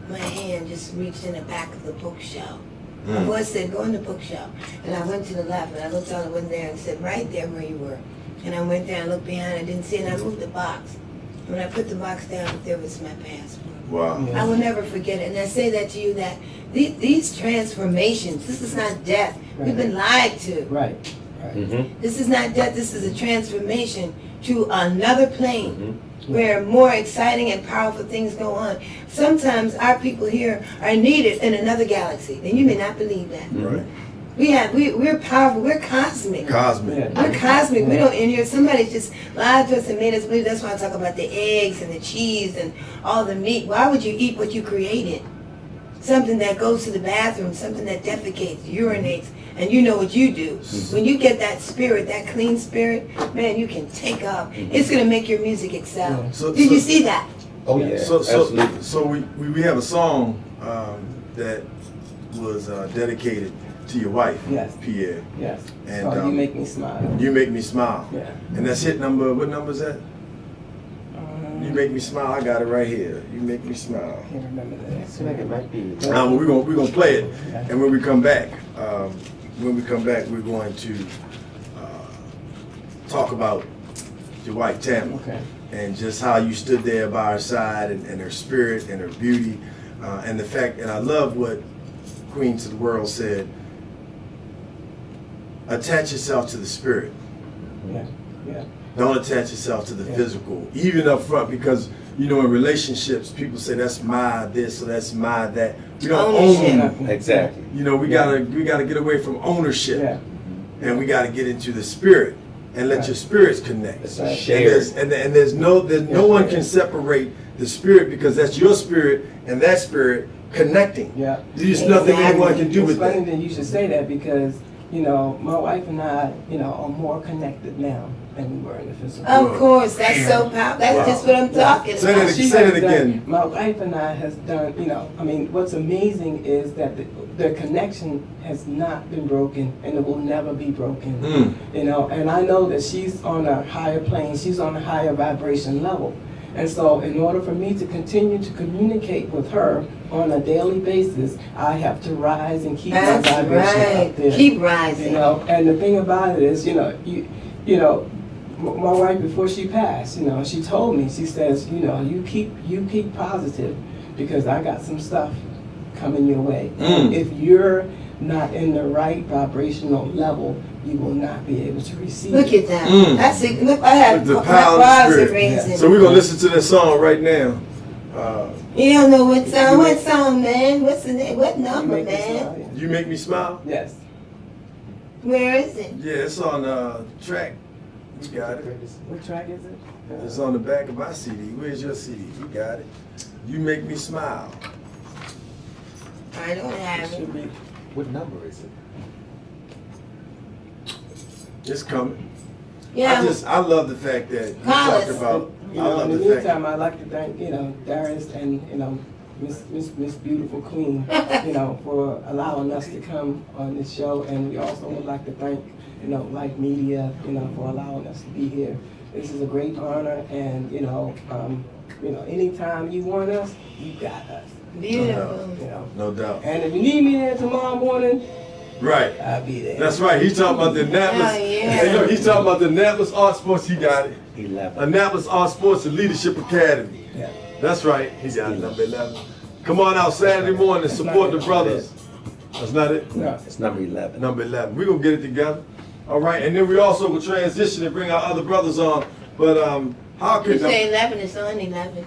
my hand just reached in the back of the bookshelf. My voice said, go in the bookshelf. And I went to the left, and I looked all the way there and said, right there where you were. And I went there and looked behind. I didn't see it, and I moved the box. And when I put the box down, there was my passport. Wow. I will never forget it. And I say that to you, that these transformations, this is not death. We've been lied to. Right. Mhm. This is not death, this is a transformation to another plane where more exciting and powerful things go on. Sometimes our people here are needed in another galaxy, and you may not believe that. Right. We're powerful, we're cosmic. Cosmic. We're cosmic. We don't in here. Somebody just lied to us and made us believe. That's why I talk about the eggs and the cheese and all the meat. Why would you eat what you created? Something that goes to the bathroom, something that defecates, urinates, and you know what you do. When you get that spirit, that clean spirit, man, you can take off. It's gonna make your music excel. So- Did so- you see that? Oh, yeah, So absolutely. we have a song that was dedicated to your wife, Yes. Pierre. Yes. And, So you make me smile. You make me smile. Yeah. And that's hit number. What number is that? You make me smile. I got it right here. You make me smile. I can't remember that. Seems like it might be. We're gonna play it, and when we come back, we're going to talk about your wife Tammy, Okay. and just how you stood there by her side, and her spirit and her beauty, and the fact. And I love what Queen to the World said. Attach yourself to the spirit. Yeah. Yeah. Don't attach yourself to the Yeah. physical, even up front, because you know in relationships, people say that's my this or that's my that. We don't Ownership. own. Exactly. You know, we gotta get away from ownership, Yeah. and we gotta get into the spirit and let Right. your spirits connect. It's Right. a And shared. there's no one can separate the spirit, because that's your spirit and that spirit connecting. Yeah. There's nothing anyone can do It's with funny that. that you should say that because, you know, my wife and I, you know, are more connected now than we were in the physical. Of course, that's so powerful. That's Wow. just what I'm talking Say about. that She say has it done- again. My wife and I has done, you know, I mean, what's amazing is that the connection has not been broken and it will never be broken. Mm. You know, and I know that she's on a higher plane, she's on a higher vibration level. And so in order for me to continue to communicate with her on a daily basis, I have to rise and keep my That's vibration right. up there. Keep You rising. know, and the thing about it is, you know, my wife before she passed, you know, she told me, she says, you know, you keep positive because I got some stuff coming your way. Mm. If you're not in the right vibrational level, you will not be able to receive Look it. at that. Mm. That's it. Look, I have The my power of the bars are spirit. raising. So we're gonna listen to this song right now. You don't know what song? What song, man? What's the name? What You number, make me man? smile, yeah. You make me smile. Yes. Where is it? Yeah, it's on track. You got it. What track is it? It's on the back of my CD. Where's your CD? You got it. You make me smile. I don't have it. Should be. What number is it? It's coming. Yeah. I love the fact that you Call talked us. about. You I know, love in the the fact. meantime, I'd like to thank, you know, Darius and, you know, Miss Beautiful Queen, you know, for allowing us to come on this show. And we also would like to thank, you know, Light Media, you know, for allowing us to be here. This is a great honor, and, you know, anytime you want us, you got us, Beautiful. you know. No doubt. And if you need me there tomorrow morning, Right. I'll be there. That's right. He's talking about the Annapolis. Oh, yeah. Hey, look, he's talking about the Annapolis Art Sports. He got it. 11. Annapolis Art Sports and Leadership Academy. Yeah. That's right. He got it. Number 11. Come on out Saturday morning and support the brothers. That's not it. No. It's number 11. Number 11. We're going to get it together. All right. And then we also will transition and bring our other brothers on. But how You can say 11, it's on 11.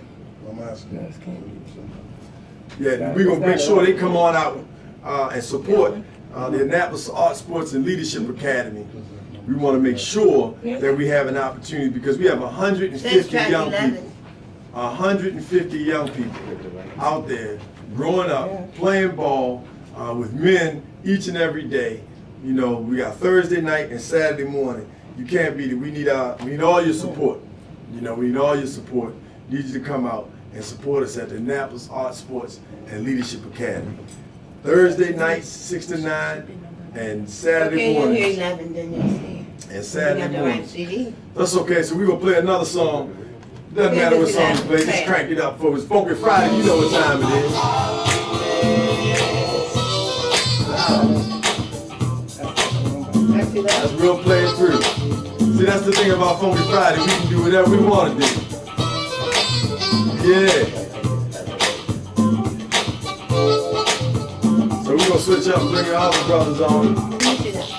I'm asking. No, it's can't. Yeah, we're going to make sure they come on out and support the Annapolis Art Sports and Leadership Academy. We want to make sure that we have an opportunity because we have That's 150 track young 11. people. 150 young people out there growing up, playing ball with men each and every day. You know, we got Thursday night and Saturday morning. You can't beat it. We need all your support. You know, we need all your support. Need you to come out and support us at the Annapolis Art Sports and Leadership Academy. Thursday nights 6 to 9 and Saturday Okay, you hear mornings 11, then you see. and You Saturday got the right mornings. CD. That's okay. So we're gonna play another song. Doesn't matter what song you play. Just crank it up for us. Funky Friday. You know what time it is. That's 11. That's real playing through. See, that's the thing about Funky Friday. We can do whatever we want to do. Yeah. So we're gonna switch up and bring our other brothers on. Finish it up.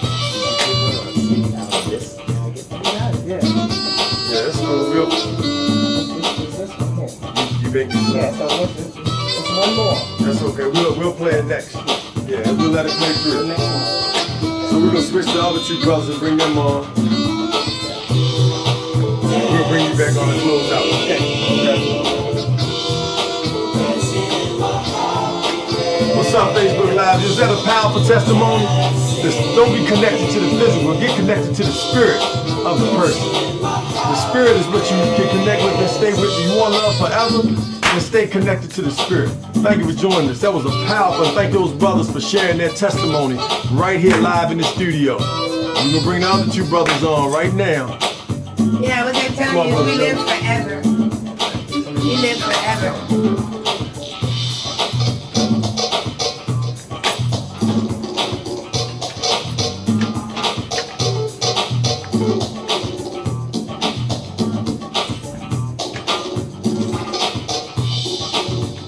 make this Yeah, love. so it's one more. That's okay. We'll play it next. Yeah, we'll let it play The through. next one. So we're gonna switch the other two brothers and bring them on. We'll bring you back on and close out. Okay. What's up, Facebook Live? Is that a powerful testimony? Don't be connected to the physical. Get connected to the spirit of the person. The spirit is what you can connect with and stay with. You want love forever? And stay connected to the spirit. Thank you for joining us. That was a powerful. Thank those brothers for sharing their testimony right here live in the studio. We're gonna bring the other two brothers on right now. Yeah, what they're telling you is we live forever. We live forever.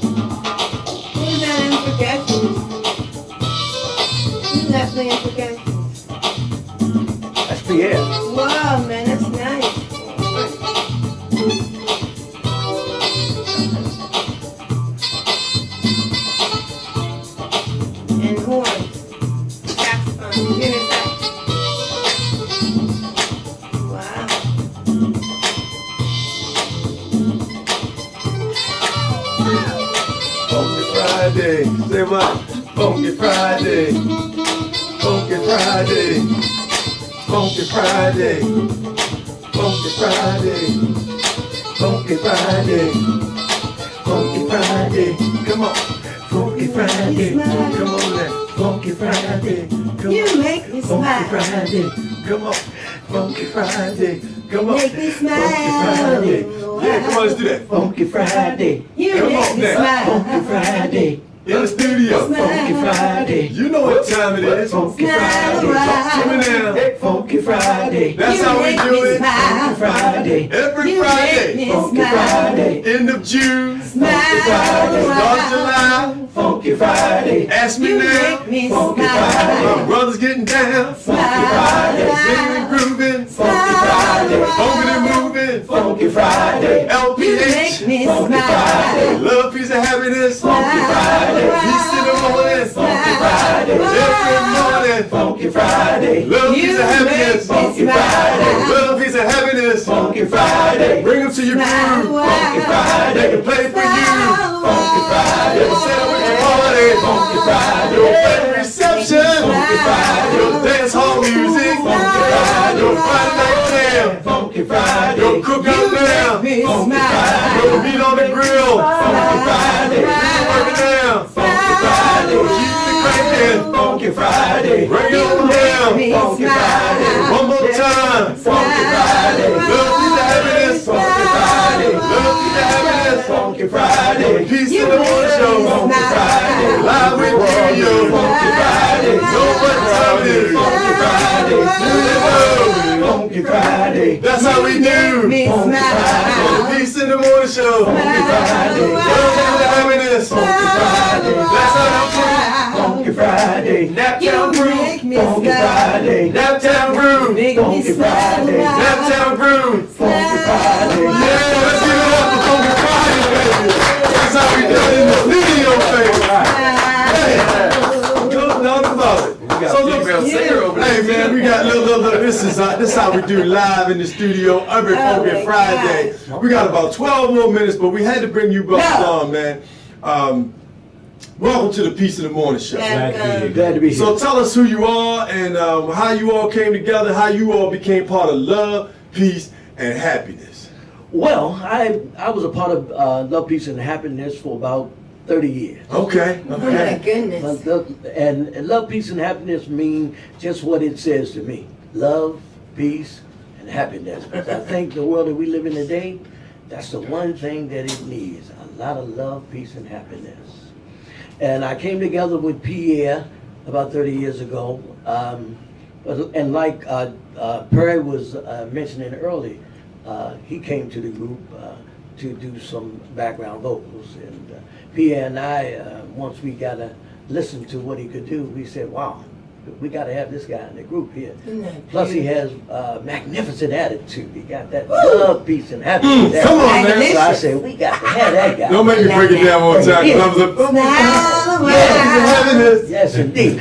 Who's that in forgetfulness? Who's that playing forgetfulness? That's Pierre. Wow, man, that's nice. And horns. Saxophone. Tenor sax. Wow. Funky Friday. Say what? Funky Friday. Funky Friday. Funky Friday. Funky Friday. Funky Friday. Funky Friday. Come on. Funky Friday. Come on now. Funky Friday. Come You on. make me Funky smile. Friday. Come on. Funky Friday. Come on. Make me smile. Funky Friday. Yeah, come on, let's do that. Funky Friday. You Come make on me now. Funky smile. Friday. In the studio. Funky Friday. You know what time it is. Funky Smile. Friday. Come in now. Funky Friday. That's You how we make do me it. smile. Friday. Every You make Friday. me Funky smile. Friday. End of June. Friday. Start of July. Funky Friday. Ask me You now. make me Funky smile. My brother's getting down. Funky Friday. Singing and grooving. Funky Friday. Bumping and moving. Funky Friday. You LPH. make me Funky smile. Friday. Love, peace, and happiness. Funky Friday. Peace in the morning. Funky Friday. Every morning. Funky Friday. Love, peace, You and happiness. make me Funky Friday. smile. Love, peace, and happiness. Funky Friday. Bring them to your groove. Funky They Friday. can play for you. Funky Friday. They can celebrate your party. Funky Friday. Your wedding reception. Funky Friday. Your dance hall music. Funky Friday. Your Friday night jam. Funky Friday. Your cookout now. Funky Your Friday. meat on the grill. Funky Friday. Work it down. Funky Friday. Keep it cranking. Funky Friday. Bring it on down. Funky Friday. One more time. Funky Friday. Love, peace, and happiness. Funky Friday. Love, peace, and happiness. Funky Friday. Peace in the morning show. Funky Friday. Live with you. Funky Friday. Know what time it is. Funky Friday. Funky Friday. That's how we do. Me smile. Peace in the morning show. Funky Friday. Love, peace, and happiness. Funky Friday. That's how Funky Friday. Naptown You Groove. make me Funky smile. Friday. Naptown Groove. Make me Funky Friday. smile. Naptown Groove. Funky Friday. Yeah, let's give it up for Funky Friday, baby. That's how we do it in the studio, baby. Good talk about it. So look, hey man, we got look. This is how we do live in the studio every Funky my Friday. We got about 12 more minutes, but we had to bring you brothers on, man. Welcome to the Peace in the Morning Show. Glad to be here. So tell us who you are and how you all came together, how you all became part of love, peace, and happiness. Well, I was a part of Love, Peace, and Happiness for about 30 years. Okay. Oh my goodness. And Love, Peace, and Happiness mean just what it says to me. Love, peace, and happiness. Because I think the world that we live in today, that's the one thing that it needs. A lot of love, peace, and happiness. And I came together with Pierre about 30 years ago. And like Perry was mentioning earlier, he came to the group to do some background vocals. And Pierre and I, once we got to listen to what he could do, we said, wow, We got to have this guy in the group here. Isn't that Plus, he beautiful? has a magnificent attitude. He got that love, peace, and happiness. Come on, man. So I said, we got to have that guy. Don't make me break it down one time. 'Cause I was like, Smile a while. happiness. Yes, indeed.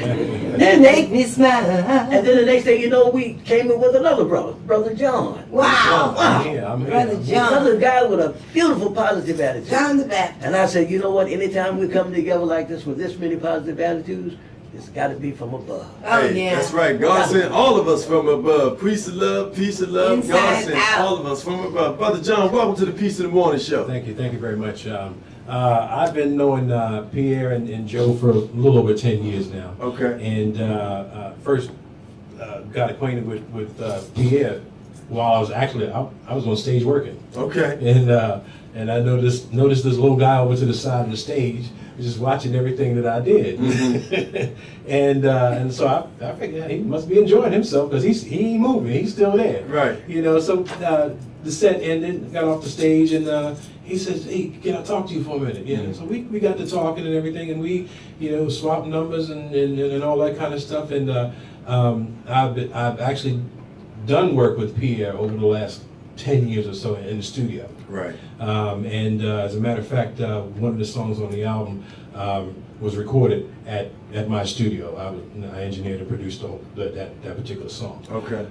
You make me smile. And then the next thing you know, we came in with another brother, Brother John. Wow. I'm here. Brother John. Another guy with a beautiful positive attitude. John the Baptist. And I said, you know what? Anytime we come together like this with this many positive attitudes, it's got to be from above. Oh, Hey, yeah. that's right. God sent all of us from above. Peace of love, peace of love. God Inside sent out. all of us from above. Brother John, welcome to the Peace of the Morning Show. Thank you very much. I've been knowing Pierre and Joe for a little over 10 years now. Okay. And first got acquainted with Pierre while I was actually I was on stage working, Okay. and I noticed this little guy over to the side of the stage just watching everything that I did, and so I figured he must be enjoying himself because he ain't moving, he's still there. Right. You know, so the set ended, got off the stage, and he says, "Hey, can I talk to you for a minute?" Yeah. So we got to talking and everything, and we, swapped numbers and all that kind of stuff. And I've actually done work with Pierre over the last 10 years or so in the studio. Right. And as a matter of fact, one of the songs on the album was recorded at my studio. I engineered and produced that particular song. Okay.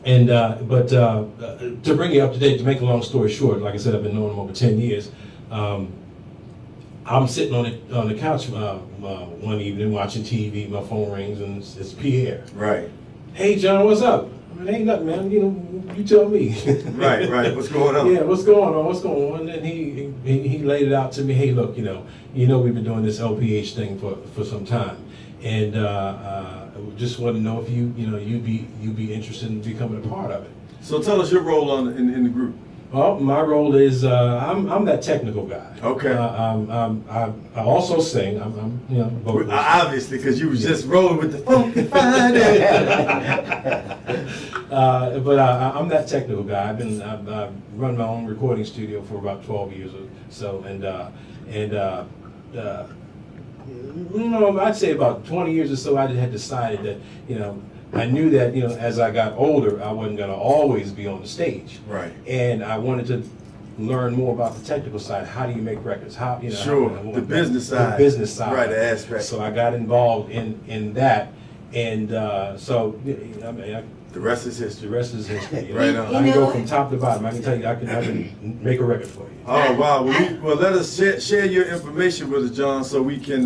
But to bring you up to date, to make a long story short, like I said, I've been knowing him over 10 years. I'm sitting on the couch one evening watching TV. My phone rings and it's Pierre. Right. Hey, John, what's up? I mean, ain't nothing, man. You tell me. Right. What's going on? Yeah, what's going on? And he laid it out to me. Hey, look, we've been doing this LPH thing for some time, and just want to know if you'd be interested in becoming a part of it. So tell us your role in the group. Well, my role is I'm that technical guy. Okay. I also sing. I'm vocalist. Obviously, because you was just rolling with the funky Friday. But I'm that technical guy. I've run my own recording studio for about 12 years or so, and I'd say about 20 years or so, I had decided that I knew that as I got older, I wasn't going to always be on the stage. Right. And I wanted to learn more about the technical side. How do you make records? How Sure. The business side. The business side. Right. The aspect. So I got involved in that, and so The rest is history. the rest is history. Right on. I can go from top to bottom. I can tell you, I can make a record for you. Oh wow! Well, let us share your information with us, John, so we can,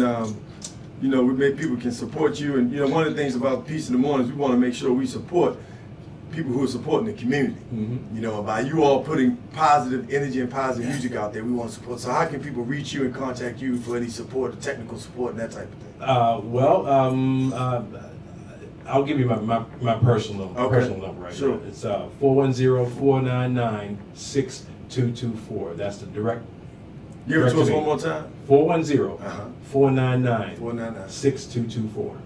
people can support you. And one of the things about Peace in the Morning is we want to make sure we support people who are supporting the community. Mm-hmm. By you all putting positive energy and positive music out there, we want to support. So how can people reach you and contact you for any support, technical support, and that type of thing? I'll give you my personal number. Okay. Personal number right Sure. now. It's 410-499-6224. That's the direct. Give it to us Direct one more time. 410-499-6224. 499.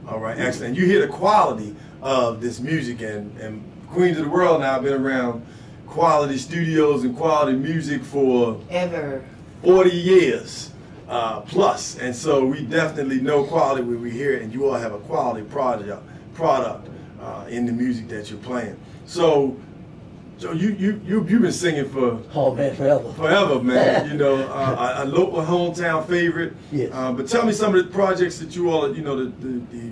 All right, excellent. You hear the quality of this music, and Queens of the World now have been around quality studios and quality music for Ever. 40 years plus, and so we definitely know quality when we hear it, and you all have a quality product in the music that you're playing. So you've been singing for Oh man, forever. forever, man. A local hometown favorite. Yes. But tell me some of the projects that you all, the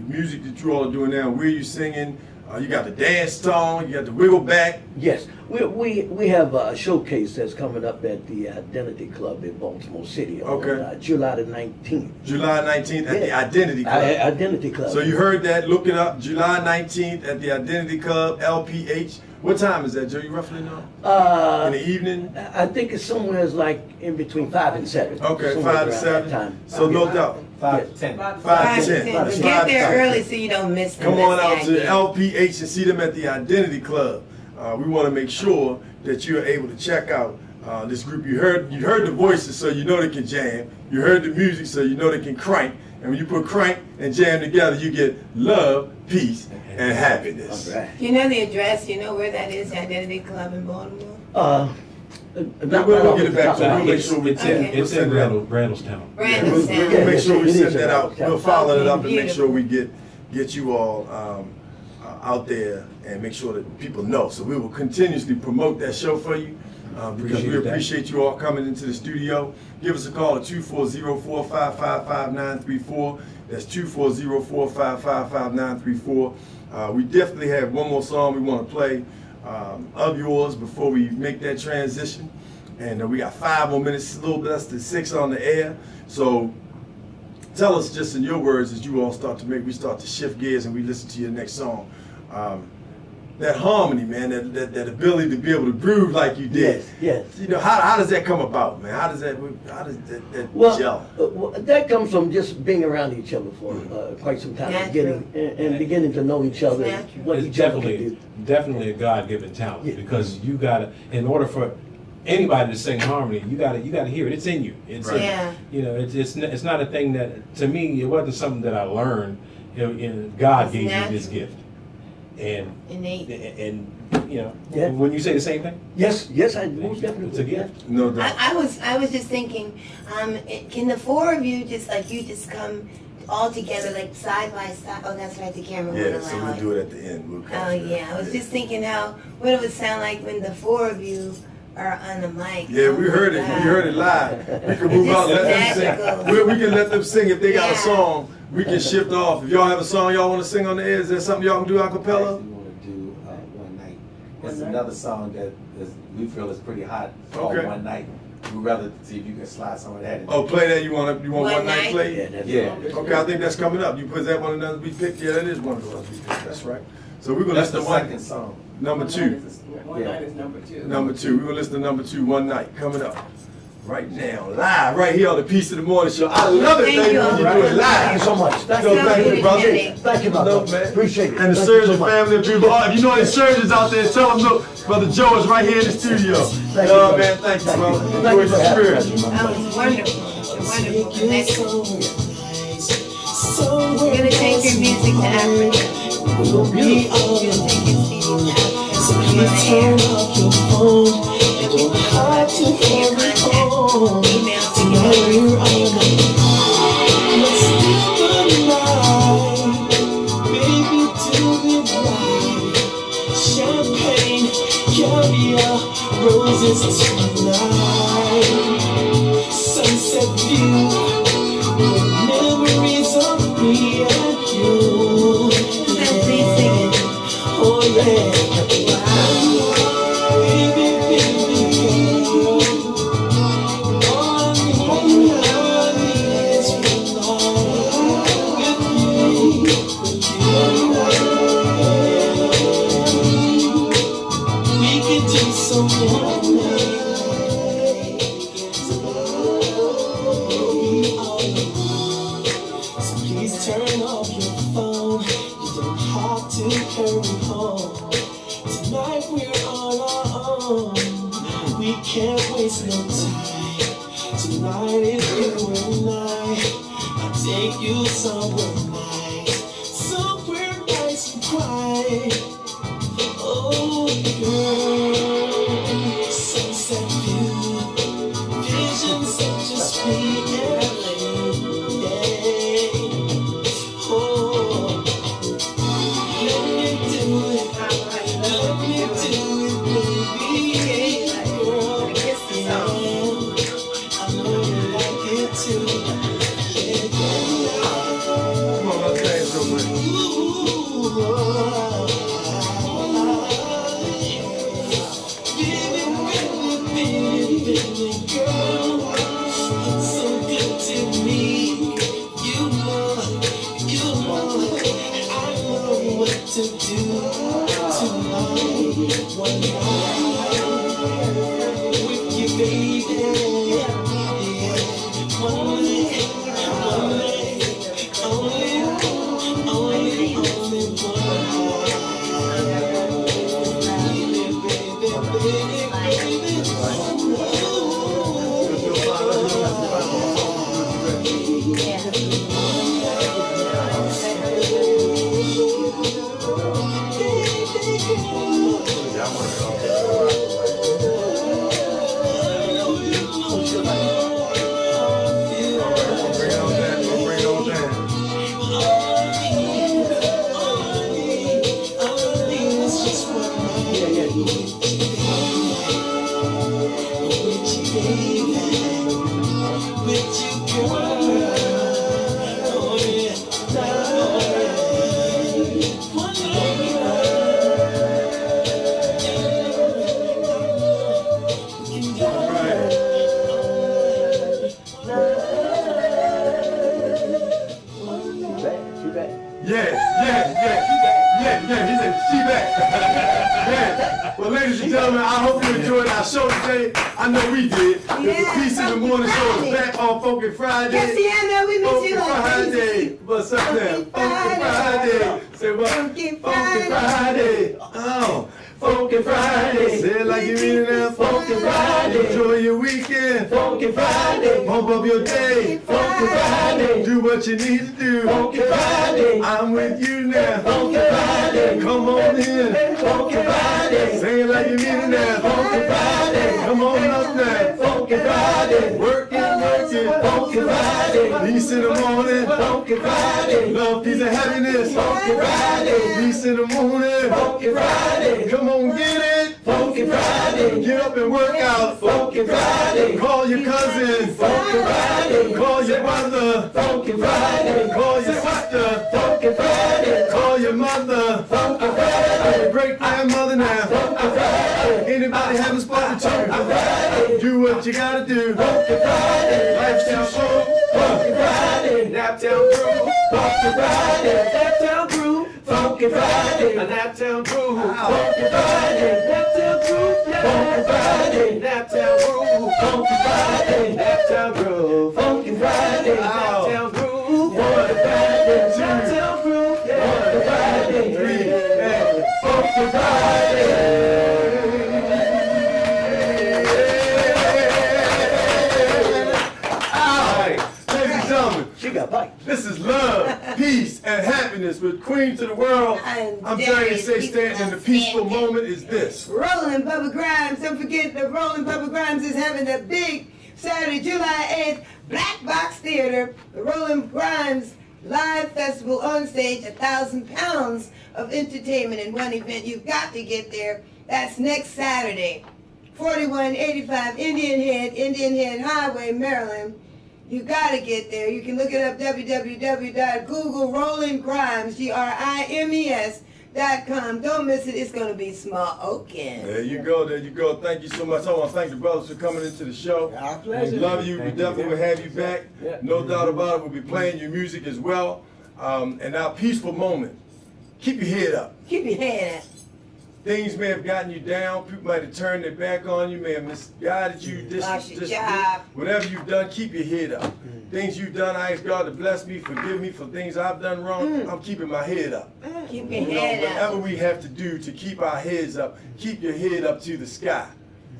music that you all are doing now. Where you singing? You got the dance song. You got the wiggle back. Yes, we have a showcase that's coming up at the Identity Club in Baltimore City on Okay. July the 19th. July 19th at the Yeah. Identity Club. Identity Club. So you heard that? Look it up. July 19th at the Identity Club, LPH. What time is that, Joe? You roughly know? In the evening? I think it's somewhere like in between 5 and 7. Okay, Somewhere 5 to around 7. that time. So no doubt. 5 to 10. 5 to 10. But That's get 5 to there 10. early so you don't miss them. Come on out That's to the idea. LPH and see them at the Identity Club. We want to make sure that you are able to check out this group. You heard the voices, so you know they can jam. You heard the music, so you know they can crank. And when you put crank and jam together, you get love, peace, and happiness. All right. You know the address? You know where that is, Identity Club in Baltimore? We'll get it back to you. We'll make sure we It's Okay. in Randallstown. We'll Randallstown. make sure we It send is that out. Randallstown. We'll follow it up and make Beautiful. sure we get get you all out there and make sure that people know. So we will continuously promote that show for you because we appreciate you all coming into the studio. Give us a call at 240-455-5934. That's 240-455-5934. We definitely have one more song we want to play of yours before we make that transition. And we got 5 more minutes, a little less than 6 on the air. So tell us just in your words as you all start to shift gears and we listen to your next song. That harmony, man, that ability to be able to groove like you did. Yes. You know, how does that come about, man? How does that gel? Well, that comes from just being around each other for quite some time, beginning to know each other, what It's each other can do. definitely a God-given talent Yeah. because you gotta, in order for anybody to sing harmony, you gotta hear it. It's in you. It's Right. you know, it's not a thing that, to me, it wasn't something that I learned. God gave me this gift, and Innate. you know, Yeah. when you say the same thing, Yes, I most definitely. it's a gift. No doubt. I was just thinking, can the 4 of you just come all together like side by side? Oh, that's right, the camera won't Yeah, so allow we'll it. do it at the end. We'll come Oh to that. yeah, I was just thinking what it would sound like when the 4 of you are on the mic. Yeah, we heard it. We heard it live. We can move out. Let them Magical. sing. We can let them sing if they got a Yeah. song. We can shift off. If y'all have a song y'all want to sing on the air, is there something y'all can do a cappella? We want to do One Night. It's another song that we feel is pretty hot called Okay. One Night. We'd rather see if you can slide some of that in. Oh, play that. You want One one night Night? play? Yeah, that's Yeah. Okay, I think that's coming up. You put that one of the ones we picked. Yeah, that is one of the ones we picked. That's right. So we're gonna That's listen the to second song. number 2. One night is number 2. Number 2. We're gonna listen to number 2. One Night coming up right now, live right here on the Piece of the Morning Show. I love it, Thank baby, you. when you do it Thank you live. so much. Thank So you. thank you, brother. Thank you, my No, brother. man. Appreciate it. And the Thank you so surgeon much. family of people. If you know any surgeons out there, tell them, look, Brother Joe is right here in the studio. Thank you, Oh, brother. man, thank you, bro. Thank Enjoy you your for having spirit. me, my That brother. was wonderful. Wonderful connection. So We're gonna take your music to Africa. we We're gonna take your CD to Africa. So please turn off your phone. You don't have to hurry home. Email Tonight together. we're on. Let's live the night. Baby, do it right. Champagne, caviar, roses tonight. Sunset view. Memories of me and you. Please sing it. Oh yeah. Baby, baby, girl. All I need is your love with you. We can do some one night. So please turn off your phone. You don't have to hurry home. Tonight we're on our own. We can't waste no time. Tonight is you and I. I'll take you somewhere nice and quiet. Oh girl, sunset view, visions of just me and you. Yeah. Oh, let me do it. Let me do it, baby. Girl, yeah. I know you like it too. Yeah, yeah. gentlemen, I hope you enjoyed our show today. I know we did. The Peace in the Morning show is back on Funky Friday. Yes, yeah, we miss Funky you like Friday. What's up there? Funky Friday. Say what? Funky Friday. Oh. Funky Friday. Say it like you mean it now. Funky Friday. Enjoy your weekend. Funky Friday. Pump up your day. Funky Friday. Do what you need to do. Funky Friday. I'm with you now. Funky Friday. Come on in. Funky Friday. Say it like you mean it now. Funky Friday. Come on up now. Funky Friday. Work it. Funky Friday. Peace in the morning. Funky Friday. Love, peace, and happiness. Funky Friday. Peace in the morning. Funky Friday. Come on, get it. Funky Friday. Get up and work out. Funky Friday. Call your cousin. Funky Friday. Call your brother. Funky Friday. Call your sister. Funky Friday. Call your mother. Funky Friday. Great grandmother now. Funky Friday. Anybody having spot to turn? Funky Friday. Do what you gotta do. Funky Friday. Lifestyle show. Funky Friday. Naptown crew. Funky Friday. Naptown crew. Funky Friday. A Naptown crew. Funky Friday. Naptown crew. Funky Friday. Naptown crew. Funky Friday. Naptown crew. Funky Friday. Naptown crew. Funky Friday. Naptown crew. Funky Friday. 3. Funky Friday. She got pipes. This is love, peace, and happiness with Queen to the world. I'm Darius A. Stanton, and the peaceful moment is this. Rolling Bubba Grimes. Don't forget that Rolling Bubba Grimes is having a big Saturday, July 8th, Black Box Theater, the Rolling Grimes Live Festival on stage, 1,000 pounds of entertainment in one event. You've got to get there. That's next Saturday, 4185 Indian Head Highway, Maryland. You gotta get there. You can look it up, www.google Rolling Grimes, GRIMES.com. Don't miss it. It's gonna be smoking. There you go, there you go. Thank you so much. I want to thank the brothers for coming into the show. Our pleasure. We love you. We definitely will have you back. Yeah. No doubt about it. We'll be playing your music as well. And now, peaceful moment. Keep your head up. Keep your head up. Things may have gotten you down. People might have turned their back on you, may have misguided you. Lost your job. Whatever you've done, keep your head up. Things you've done, I ask God to bless me, forgive me for things I've done wrong. I'm keeping my head up. Keep your You know, head whatever up. we have to do to keep our heads up, keep your head up to the sky.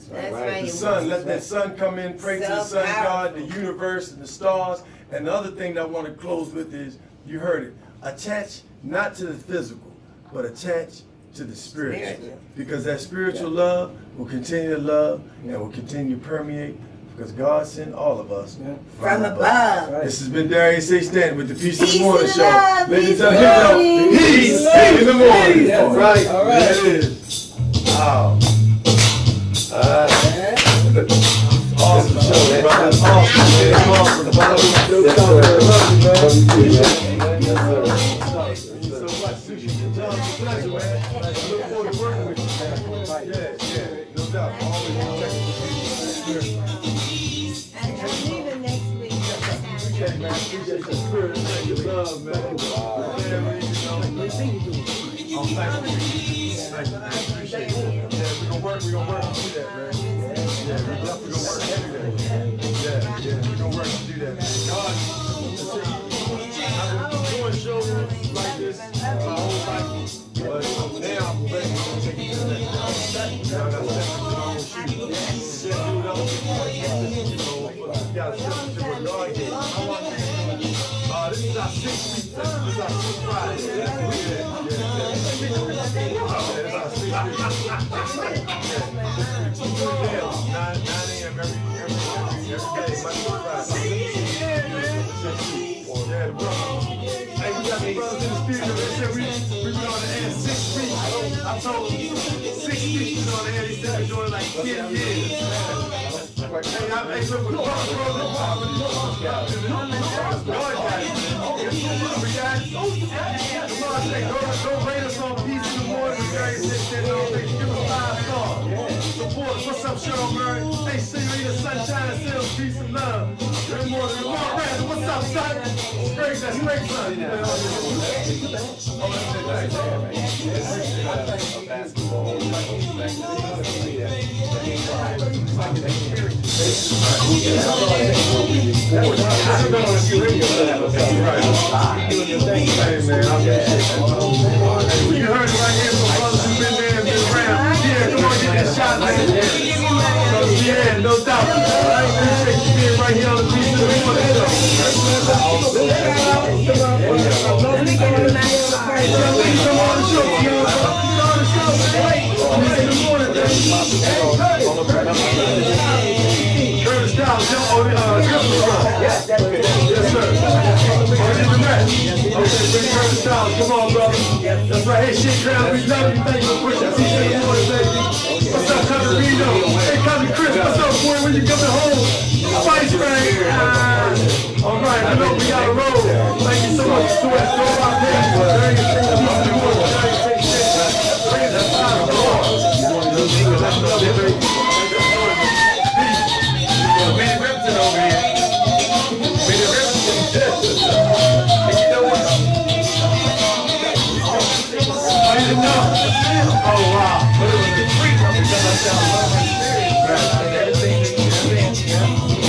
That's right. The sun, let that sun come in, pray to the sun god, the universe, and the stars. And the other thing that I want to close with is, you heard it, attach not to the physical, but attach to the spiritual. Because that spiritual love will continue to love and will continue to permeate, because God sent all of us From above. This has been Darius A. Stanton with the Peace in Peace the Morning in the Show. love, Ladies peace and in the gentlemen, morning. peace in the morning. That's Right, all right. there it is. Wow. Awesome show, brother. Awesome, man. Awesome, brother. Pleasure, man. I look forward to working with you. Yeah, no doubt. Always I'm leaving next week. appreciate, man. Appreciate your spirit, man. Your love, man. Family, you know. I'm thankful. Thank you, man. Appreciate it. Yeah, we're gonna work to do that, man. Yeah, we're definitely gonna work to do that. Yeah, we're gonna work to do that, man. God, I've been doing shows like this my whole life, but now I'm ready to take it to the next level. Now I gotta step into my own shoes. Set you up, you gotta step into what God gave you. This is our 6th week. This is our 6th Friday. Yeah. This is our 6th week. 9 a.m. every day, Monday to Friday. Yeah, the brothers. Hey, we got the brothers in the studio. They said we been on the air 6 weeks. I told them 6 weeks we been on the air. They said we're doing like 10 years. Hey, look, with the brothers, come on, say, go rate us on Peace in the Morning with Darius A. Stanton. Give us 5 stars. Support. What's up, Cheryl Murray? Hey, Senorita Sunshine and Sales, peace and love. Good morning. What's up, son? Straight ranked that. He ranked son. You heard it right here from brothers who've been there and been around. Yeah, come on, get that shot, man. Yeah, no doubt. I appreciate you being right here on the beach. We want to show. Let me get him out here. Come on the show. Come on the show. In the morning, baby. Curtis Styles, yes, sir. Okay, bring Curtis Styles. Come on, brother. That's right. Hey, shit, Crown, we love you. Thank you for pushing. See you in the morning, baby. What's up, Cousin Reno? Hey, Cousin Chris, what's up, boy? When you coming home? Spice Bang. All right, I know we got a roll. Thank you so much. So much. Go out there. Bring it oh wow. But it was a treat because I said I love her spirit. Everything that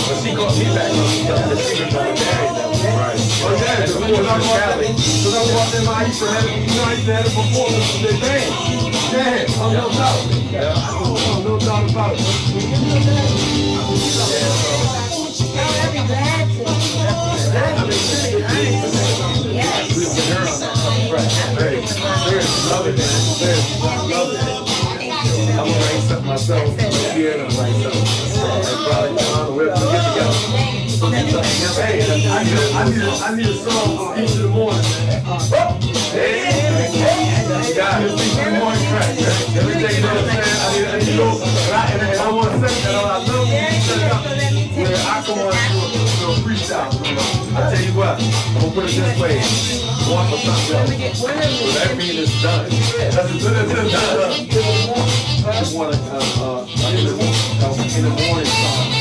but she called me back. The secret of the married that was right. Oh yeah, because I walked in my Easter had a performance with their band. Yeah, oh no doubt. No doubt about it. Love it, man. Love it. I'm gonna write something myself. Here, I'm gonna write something. Probably we'll get together. Hey, I need a song for each of the morning. Hey, got it. Each of the morning track. Every day, you know what I'm saying? I need to go. And I want to say that I love you. Where I come on to a freestyle. I tell you what, I'm gonna put it this way. One for something else. So that means it's done. That's done. I just want to in the morning song.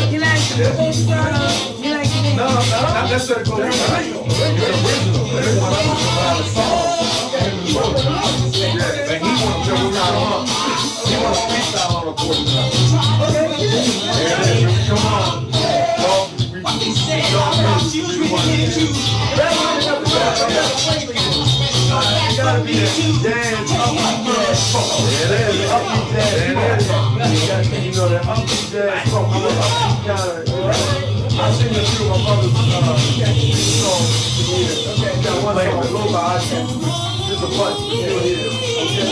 You like the big song? You like the No, not necessarily go you're the original. Everyone else is about a song. Yeah, and he wants to jump out on. He wants to freestyle on a 40 Come on. You gotta be there. Dance, upbeat dance. Yeah, that is upbeat dance. You know that upbeat dance. I'm an upbeat kind of. I sing a few of my brother's songs. Okay, got one song, Low by Ice. Just a bunch. Okay,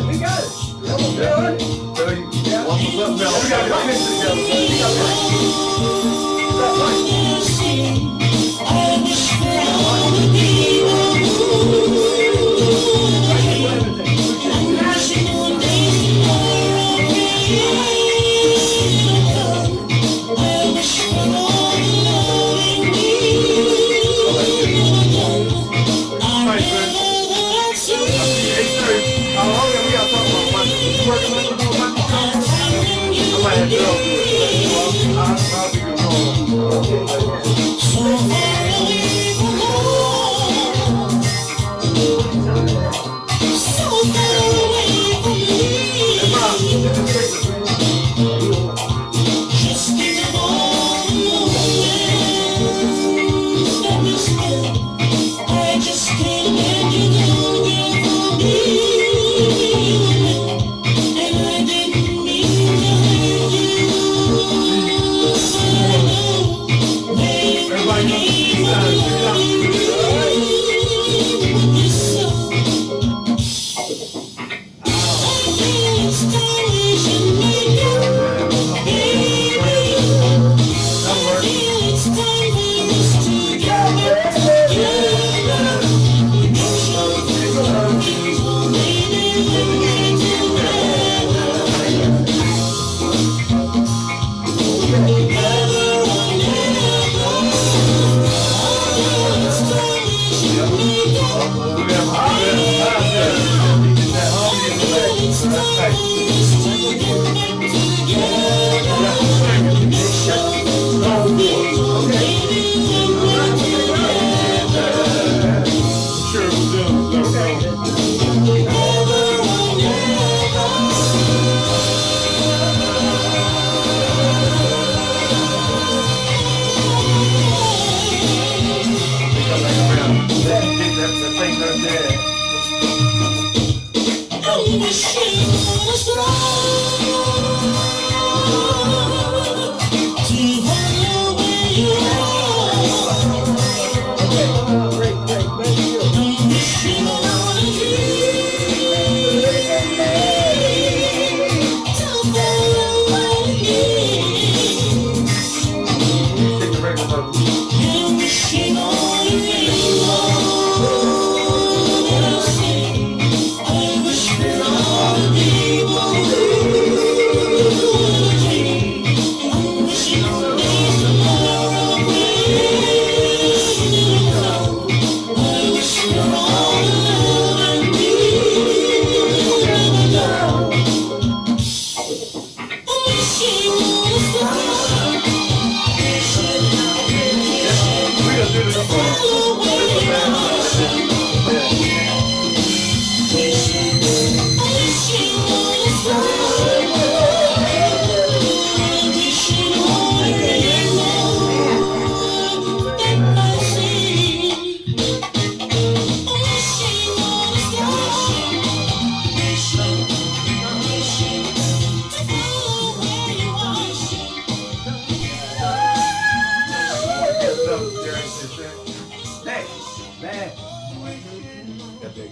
we got it. One for something else. We got to mix it together.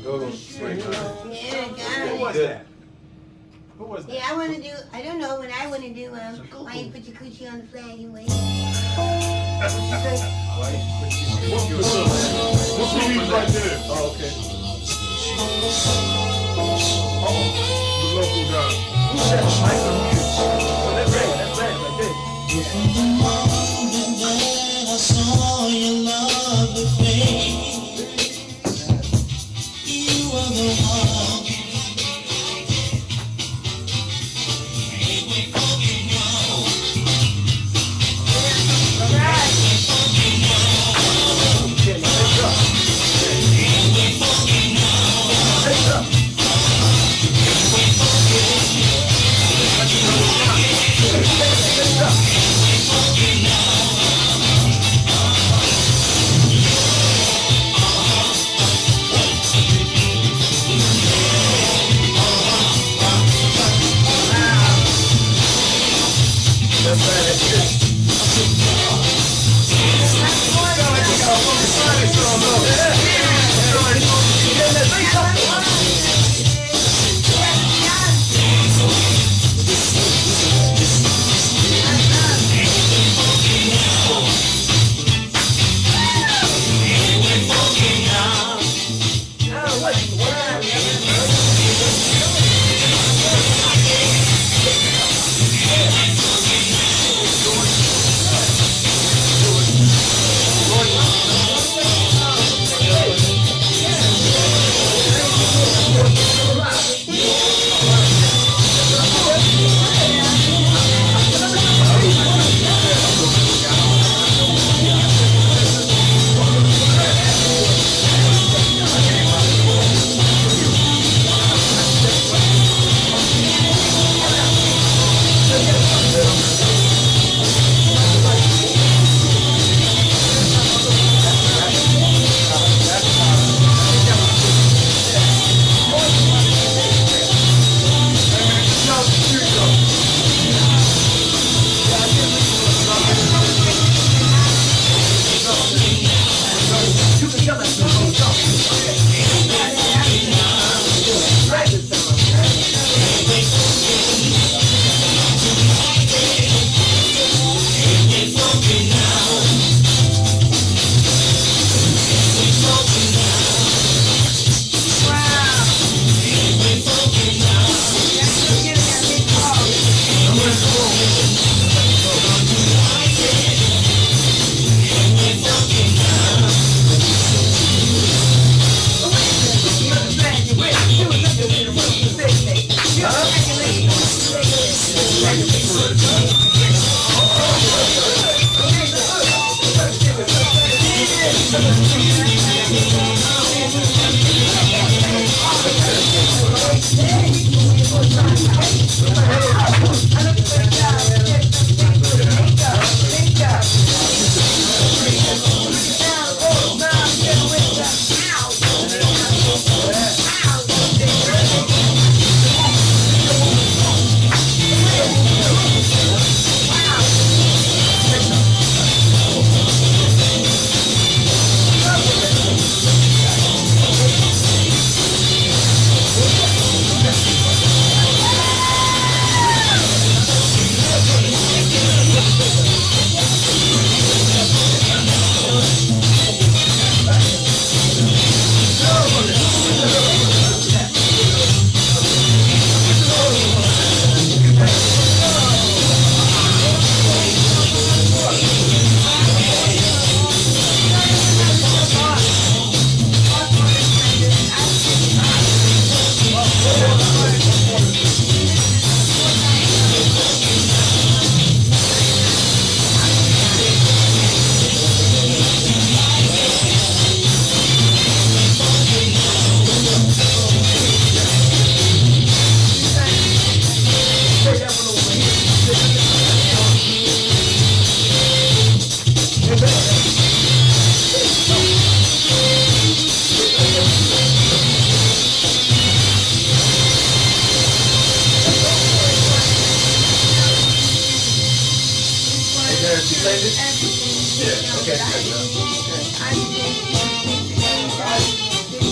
Go to swing. Yeah, Who God. was that? Who was that? Yeah, I want to do, I don't know what I want to do. Why you put your coochie on the flag and wait? What's the music right there? Oh, okay. The local guy. Who said Michael Hughes? Oh, that's right there. From the moment that I saw your lovely face, you were the one.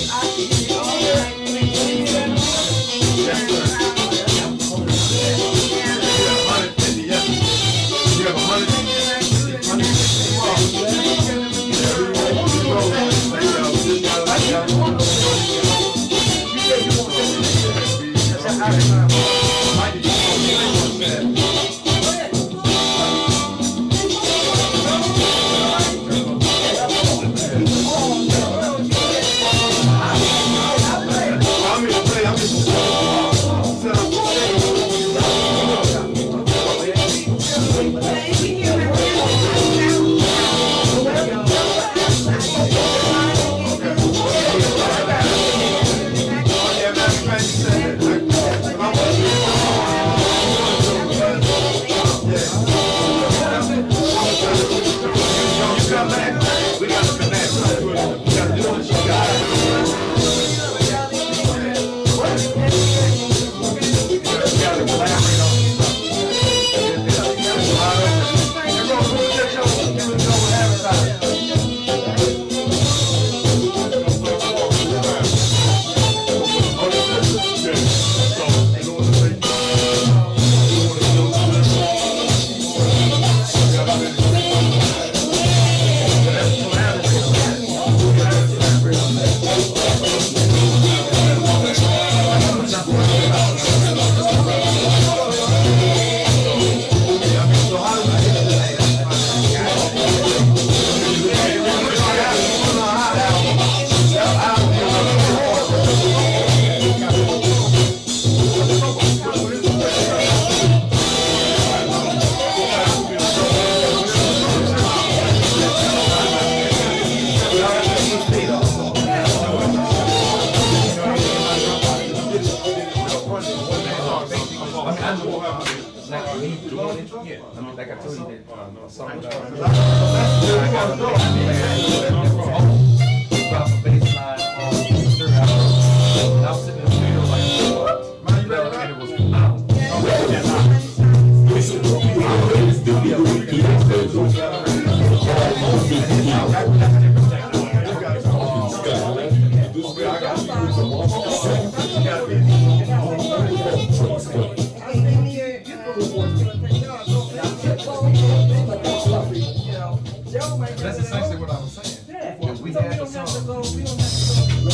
I something like that. That's where we want to go. Drop a bass line on the shirt. I was sitting in the studio like, what? Man, you better And it was That's essentially what I was saying. Yeah. we So had we the don't have to song. go, we don't have to go.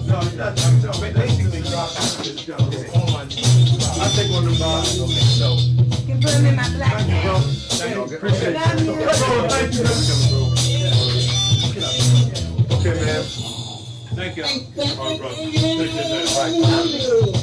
No, it's not. No, basically, it's on. I take one of them bars. So, You can put them in my black thank you, bro. bag. Thank you. Appreciate Love you. you. Bro, thank you. Okay, man. Thank you. Thank you. All right, brother. Appreciate that.